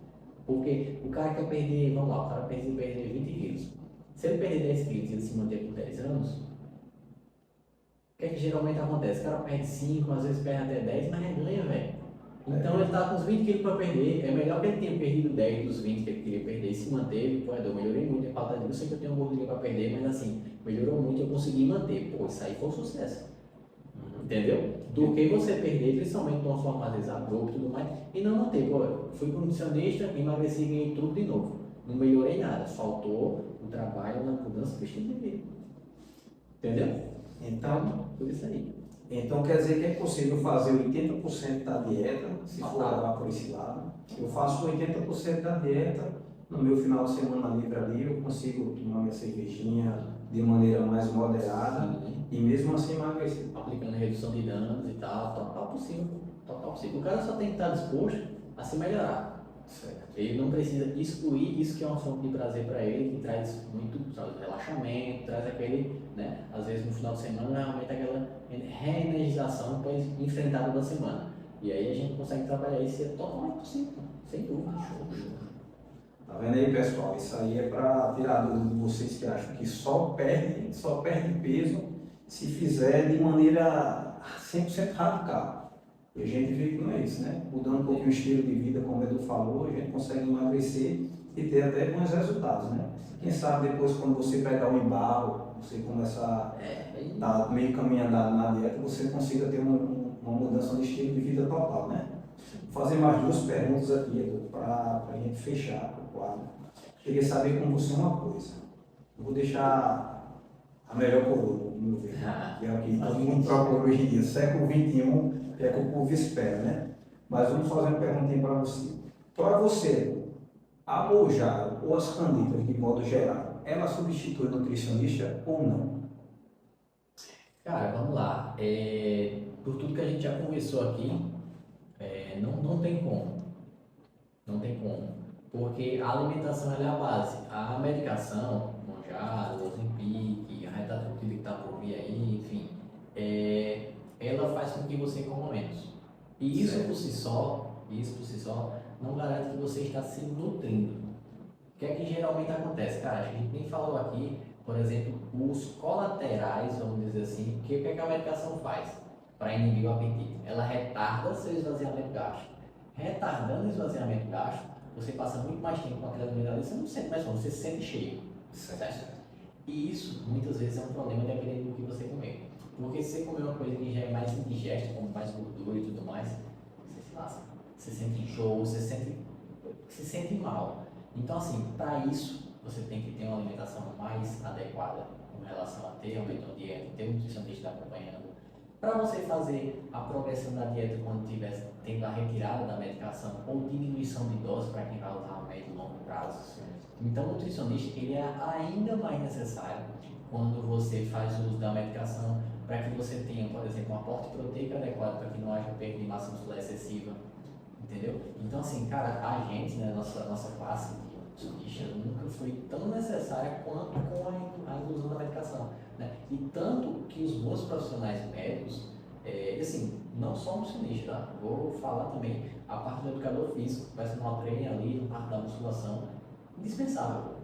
Porque o cara quer perder, vamos lá, o cara precisa perder 20 quilos. Se ele perder 10 quilos e ele se manter por 10 anos, o que é que geralmente acontece? O cara perde 5, às vezes perde até 10, mas ganha, velho. Então ele está com uns 20 quilos para perder. É melhor que ele tenha perdido 10 dos 20 que ele queria perder e se manteve. Pô, eu melhorei muito, eu sei que eu tenho um gordura para perder, mas assim, melhorou muito, eu consegui manter. Pô, isso aí foi um sucesso. Entendeu? Do que você perder, principalmente de uma forma às vezes abrupta e tudo mais, e não manter. Pô, fui pro nutricionista, emagreci e ganhei tudo de novo. Não melhorei nada, faltou o trabalho na mudança do estilo de vida. Entendeu? Então, por isso aí. Então quer dizer que é possível fazer 80% da dieta, se for levar por esse lado. Eu faço 80% da dieta, no meu final de semana livre ali, eu consigo tomar minha cervejinha de maneira mais moderada. Sim. E mesmo assim emagrecer. Aplicando redução de danos e tal, total possível. Total possível. O cara só tem que estar disposto a se melhorar. Certo. Ele não precisa excluir isso que é uma fonte de prazer para ele, que traz muito relaxamento, traz aquele, né? Às vezes no final de semana realmente aquela reenergização depois enfrentada da semana. E aí a gente consegue trabalhar isso e é totalmente possível, sem dúvida. Show. Tá vendo aí, pessoal? Isso aí é para tirar a dúvida de vocês que acham que só perde peso se fizer de maneira 100% radical. E a gente vê que não é isso, né? Mudando um pouquinho o estilo de vida, como o Edu falou, a gente consegue emagrecer e ter até bons resultados, né? Quem sabe depois, quando você pegar um embalo, você começar a estar meio caminho andado na dieta, você consiga ter uma mudança de estilo de vida total, né? Vou fazer mais 2 perguntas aqui, Edu, para a gente fechar o quadro. Queria saber com você uma coisa. Eu vou deixar a melhor coroa, no meu ver, que é o que todo mundo procura hoje em dia, século XXI, é que o povo espera, né? Mas vamos fazer uma perguntinha para você. Para você, a Mounjaro ou as candidas, de modo geral, ela substitui o nutricionista ou não? Cara, vamos lá. Por tudo que a gente já conversou aqui, não tem como. Não tem como. Porque a alimentação é a base. A medicação, Mounjaro, Ozempic, a retatrutida que está por vir aí, enfim, ela faz com que você coma menos. E isso por si só, não garante que você está se nutrindo. O que é que geralmente acontece? Cara, a gente nem falou aqui, por exemplo, os colaterais, vamos dizer assim, o que é que a medicação faz para inibir o apetite? Ela retarda seu esvaziamento gástrico. Retardando o esvaziamento gástrico, você passa muito mais tempo com aquela alimentação ali, você não sente mais fome, você se sente cheio. Certo? E isso, muitas vezes, é um problema dependendo do que você comer. Porque se você comer uma coisa que já é mais indigesta, como mais gordura e tudo mais, você se lasca. Você sente enjoo, você se sente mal. Então, assim, para isso, você tem que ter uma alimentação mais adequada com relação a ter realmente uma dieta, ter um nutricionista acompanhando. Para você fazer a progressão da dieta quando estiver tendo a retirada da medicação ou diminuição de dose para quem vai usar a médio e longo prazo. Então, o nutricionista ele é ainda mais necessário quando você faz uso da medicação para que você tenha, por exemplo, um aporte proteico adequado para que não haja perda de massa muscular excessiva. Entendeu? Então, assim, cara, a gente, né, nossa classe de nutricionista nunca foi tão necessária quanto com a inclusão da medicação. Né? E tanto que os bons profissionais médicos, assim, não só nutricionista, tá? Vou falar também a parte do educador físico, personal trainer ali, na parte da musculação, indispensável.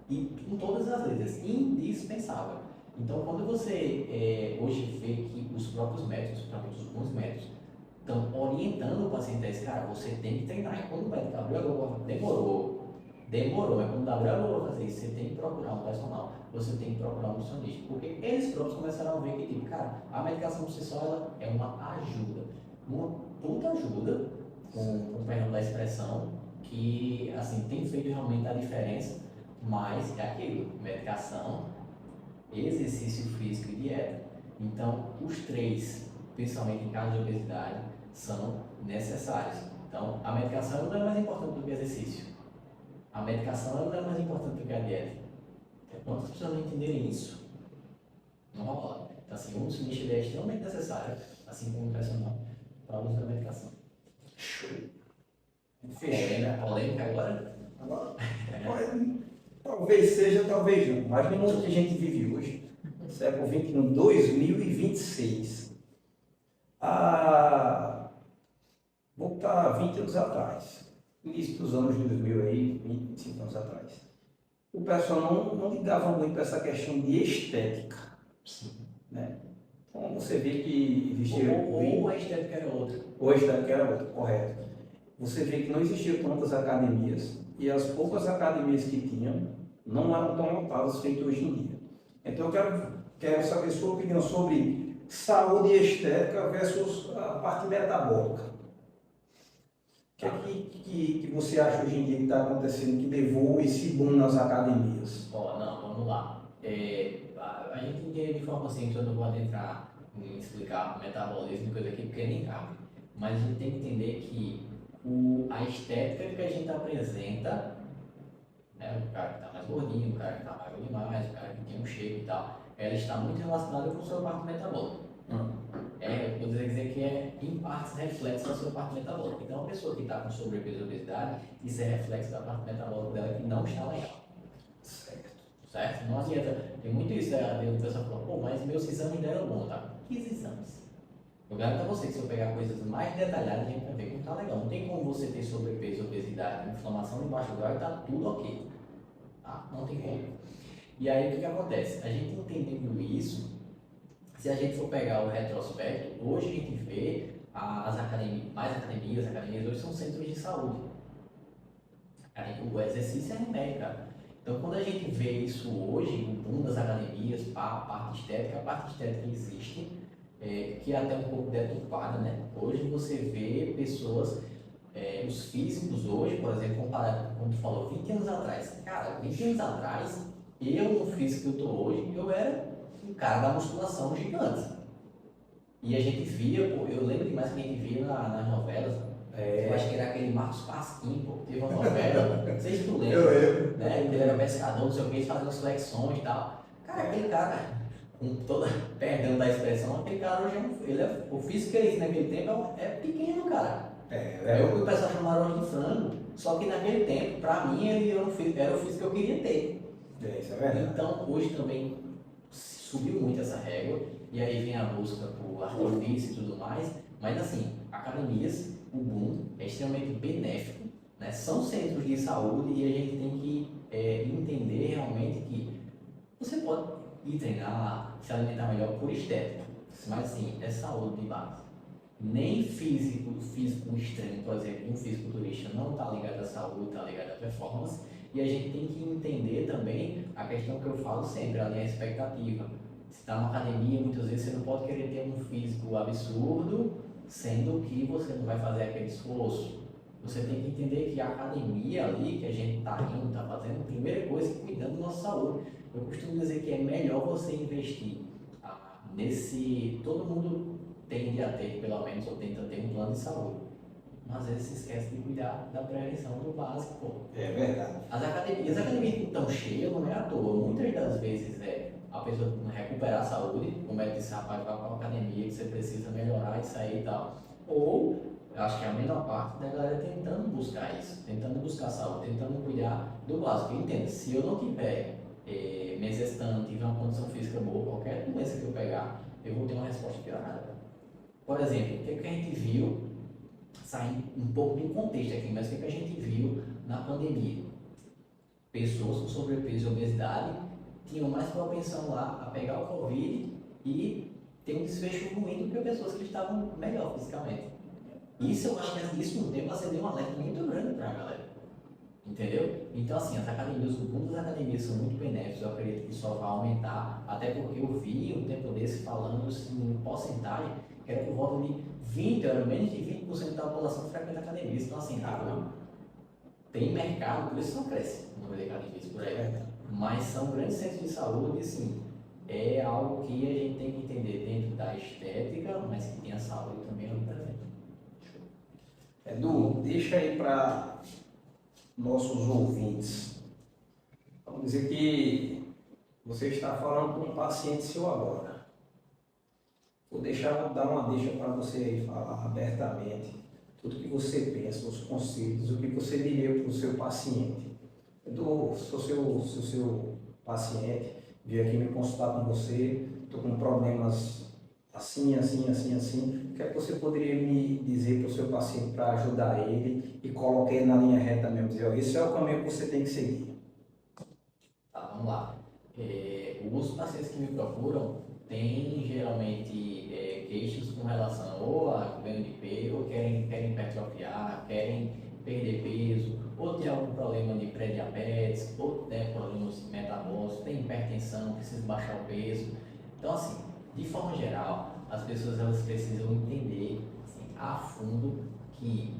E em todas as letras, indispensável. Então, quando você hoje vê que os próprios médicos, principalmente os bons médicos, estão orientando o paciente a esse cara, você tem que treinar. E quando o médico abriu a boca, demorou, mas quando abriu a boca para fazer isso, você tem que procurar um personal, você tem que procurar um nutricionista. Porque eles próprios começaram a ver que, tipo, cara, a medicação por si só ela é uma ajuda. Uma puta ajuda, com o perdão da expressão, que, assim, tem feito realmente a diferença, mas é aquilo, medicação, exercício físico e dieta. Então, os três, principalmente em casos de obesidade, são necessários. Então, a medicação não é mais importante do que o exercício. A medicação não é mais importante do que a dieta. Quando as pessoas não entenderem isso, não rola. Então, assim, o nutricionista é extremamente necessário, assim como o personal, para o uso da medicação. Show. Polêmica agora? Talvez seja, talvez não. Mas no mundo que a gente vive hoje, século XXI, 2026, vou botar 20 anos atrás, início dos anos de 2000, aí, 25 anos atrás, o pessoal não ligava muito para essa questão de estética. Sim. Né? Então você vê que existia... Ou a estética era outra. Ou a estética era outra, correto. Você vê que não existiam tantas academias e as poucas academias que tinham não eram tão lotadas feito hoje em dia. Então eu quero saber sua opinião sobre saúde estética versus a parte metabólica. O que é que você acha hoje em dia que está acontecendo que levou esse boom nas academias? Não, vamos lá. A gente entende de forma simples, eu não vou adentrar em explicar metabolismo e coisa aqui, porque nem cabe. Mas a gente tem que entender que a estética que a gente apresenta, né, o cara que está mais gordinho, o cara que está magro demais, o cara que tem um shape e tal, ela está muito relacionada com o seu parte metabólico. Eu poderia dizer que é, em partes, reflexo da sua parte metabólica. Então, uma pessoa que está com sobrepeso e obesidade, isso é reflexo da parte metabólica dela que não está legal. Certo? Não adianta. Tem muito isso, o pessoal fala, pô, mas meus exames deram bom, tá? Que exames? Eu garanto a você que se eu pegar coisas mais detalhadas, a gente vai ver como tá legal. Não tem como você ter sobrepeso, obesidade, inflamação de baixo grau e tá tudo ok. Tá? Não tem como. E aí o que acontece? A gente entendendo isso, se a gente for pegar o retrospecto, hoje a gente vê as academias hoje são centros de saúde. O exercício é remédio, cara. Então quando a gente vê isso hoje, o boom das academias, a parte estética existe, que é até um pouco deturpada, né? Hoje você vê pessoas, os físicos hoje, por exemplo, comparado, como tu falou, 20 anos atrás. Cara, 20 anos atrás, no físico que eu tô hoje, eu era um cara da musculação gigante. E a gente via, pô, eu lembro demais que a gente via nas novelas, eu acho que era aquele Marcos Pasquim, pô, teve uma novela, não sei se tu lembra, né? Ele era pescador, não sei o que, fazendo as flexões e tal. Cara, aquele cara, com toda, perdão da expressão, aquele cara hoje o físico que ele tinha naquele tempo é pequeno, cara. O pessoal chamava hoje de frango, só que naquele tempo, pra mim, ele era o físico que eu queria ter. Isso é verdade. Então, hoje também subiu muito essa régua, e aí vem a busca por artifício e tudo mais, mas assim, academias, o boom é extremamente benéfico, né? São centros de saúde e a gente tem que entender realmente que você pode ir treinar, se alimentar melhor por estética, mas sim, é saúde de base. Nem físico extremo, por exemplo, um fisiculturista não está ligado à saúde, está ligado à performance, e a gente tem que entender também a questão que eu falo sempre, ali a expectativa. Se está na academia, muitas vezes você não pode querer ter um físico absurdo, sendo que você não vai fazer aquele esforço. Você tem que entender que a academia ali, que a gente está indo, está fazendo, a primeira coisa é cuidando da nossa saúde. Eu costumo dizer que é melhor você investir nesse... Todo mundo tende a ter, pelo menos, ou tenta ter um plano de saúde. Mas às vezes se esquece de cuidar da prevenção do básico, pô. É verdade. As academias que estão cheias não é à toa. Muitas das vezes a pessoa recuperar a saúde, como é que disse, rapaz, vai para a academia que você precisa melhorar isso aí e tal. Ou, eu acho que é a menor parte da galera tentando buscar isso, tentando buscar saúde, tentando cuidar do básico. Entenda, se eu não tiver me exercitando, tiver uma condição física boa, qualquer doença que eu pegar, eu vou ter uma resposta piorada. Por exemplo, o que a gente viu, saindo um pouco do contexto aqui, mas o que a gente viu na pandemia? Pessoas com sobrepeso e obesidade tinham mais propensão lá a pegar o Covid e ter um desfecho ruim do que pessoas que estavam melhor fisicamente. Isso eu acho que isso no tempo acendeu um alerta muito grande para a galera. Entendeu? Então assim, as academias, o boom das academias são muito benéficos, eu acredito que só vai aumentar, até porque eu vi um tempo desse falando assim, em porcentagem, que era por volta de 20, era menos de 20% da população frequenta academias. Então assim, cara, tem mercado, por isso não cresce o número de academias por aí. Mas são grandes centros de saúde, assim, é algo que a gente tem que entender dentro da estética, mas que tem a saúde também ali presente. Edu, deixa aí para nossos ouvintes. Vamos dizer que você está falando com um paciente seu agora. Vou dar uma deixa para você aí falar abertamente tudo que você pensa, os conselhos, o que você diria para o seu paciente. Edu, sou seu paciente, vim aqui me consultar com você, estou com problemas assim. O que é que você poderia me dizer para o seu paciente para ajudar ele e colocar ele na linha reta mesmo? Dizer, ó, esse é o caminho que você tem que seguir. Tá, vamos lá. Os pacientes que me procuram têm geralmente queixas com relação ou a ganho de peso, ou querem hipertrofiar, querem perder peso, ou tem algum problema de pré-diabetes, ou tem problemas metabólicos, tem hipertensão, precisa baixar o peso. Então, assim, de forma geral, as pessoas elas precisam entender assim, a fundo que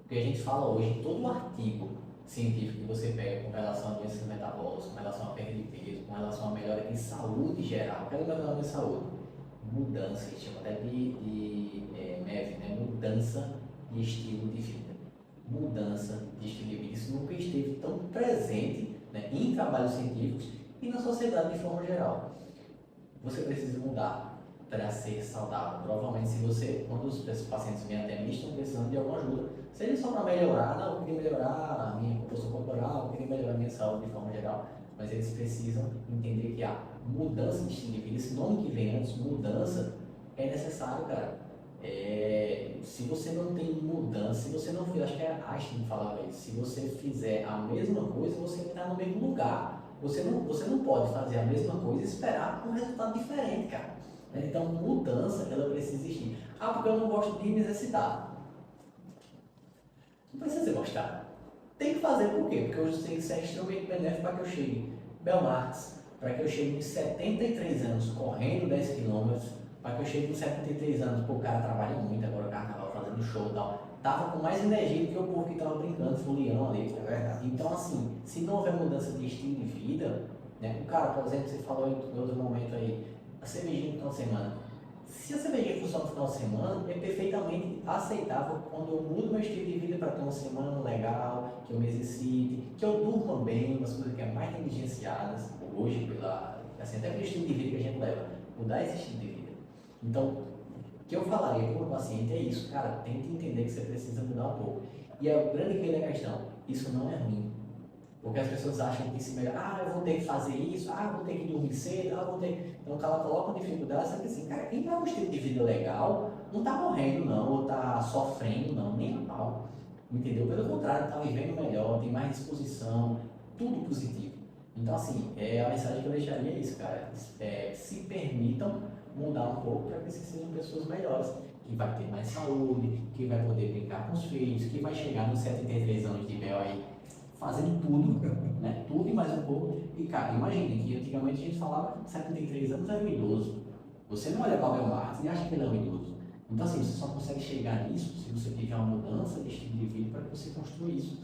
o que a gente fala hoje, todo artigo científico que você pega com relação a doenças metabólicas, com relação a perda de peso, com relação a melhora de saúde geral, quero melhorar de saúde, mudança, a gente chama até de MEV, né? Mudança de estilo de vida. Mudança de estilo de vida. Isso nunca esteve tão presente, né, em trabalhos científicos e na sociedade de forma geral. Você precisa mudar para ser saudável. Provavelmente, quando os pacientes vêm até mim, estão precisando de alguma ajuda. Seja só para melhorar, não, eu queria melhorar a minha composição corporal, eu queria melhorar a minha saúde de forma geral, mas eles precisam entender que a mudança de estilo de vida, esse nome que vem antes, mudança, é necessário, cara. Se você não tem mudança, se você não fizer, acho que é Einstein que falava isso, se você fizer a mesma coisa, você vai estar no mesmo lugar. Você não pode fazer a mesma coisa e esperar um resultado diferente, cara. Então, mudança, ela precisa existir. Ah, porque eu não gosto de me exercitar. Não precisa gostar. Tem que fazer por quê? Porque hoje tem que ser extremamente benéfico para que eu chegue Belmarx, para que eu chegue com 73 anos correndo 10 km, para que eu chegue com 73 anos, pô, o cara trabalha muito, agora o cara estava fazendo show e tal. Tava com mais energia do que o povo que estava brincando, folião ali. É verdade. Então, assim, se não houver mudança de estilo de vida, né? O cara, por exemplo, você falou em outro momento aí, a cervejinha no final de semana. Se a cervejinha funciona no final de semana, é perfeitamente aceitável quando eu mudo meu estilo de vida para ter uma semana legal, que eu me exercite, que eu durma bem, umas coisas que é mais negligenciadas hoje, até pelo estilo de vida que a gente leva, mudar esse estilo de vida. Então, o que eu falaria para o paciente é isso, cara, tente entender que você precisa mudar um pouco. E a grande questão, isso não é ruim. Porque as pessoas acham que se melhor, eu vou ter que fazer isso, eu vou ter que dormir cedo, eu vou ter... Então ela coloca dificuldade, só que assim, cara, quem tá com um estilo de vida legal, não tá morrendo não, ou tá sofrendo não, nem a pau. entendeu? Pelo contrário, está vivendo melhor, tem mais disposição, tudo positivo. Então, assim, a mensagem que eu deixaria é isso, cara. Se permitam mudar um pouco para que vocês sejam pessoas melhores, que vai ter mais saúde, que vai poder brincar com os filhos, que vai chegar nos 73 anos de mel aí fazendo tudo, né? Tudo e mais um pouco. E, cara, imagine que antigamente a gente falava que 73 anos era um idoso. Você não olha para o Abel Marques e acha que ele é um idoso. Então, assim, você só consegue chegar nisso se você tiver uma mudança de estilo de vida para que você construa isso.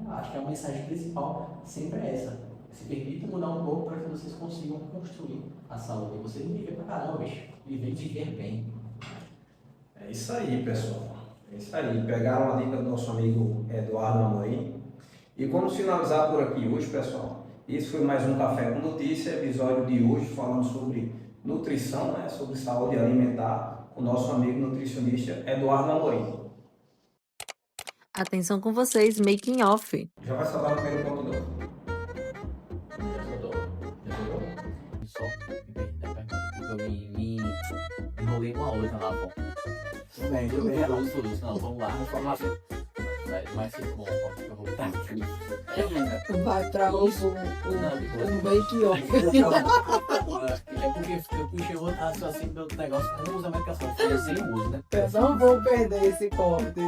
Acho que a mensagem principal sempre é essa. Se permita mudar um pouco para que vocês consigam construir a saúde de vocês e viver pra caramba, bicho. Viver e viver bem. É isso aí, pessoal. É isso aí. Pegaram a dica do nosso amigo Eduardo Amorim. E vamos finalizar por aqui hoje, pessoal. Esse foi mais um Café com Notícia, episódio de hoje falando sobre nutrição, né, sobre saúde alimentar, com o nosso amigo nutricionista Eduardo Amorim. Atenção com vocês, making off. Já vai soltar o primeiro ponto do... Já soltou? Já soltou? Só eu me enrolei com a outra lá, pô. Tudo bem, isso. Não, vamos lá. Informação. Mas que bom, eu vou botar aqui. Vai pra o make off. É porque eu puxei o outro raço assim do negócio, não usa medicação. Eu sei, eu uso, né? Eu não vou perder esse corte.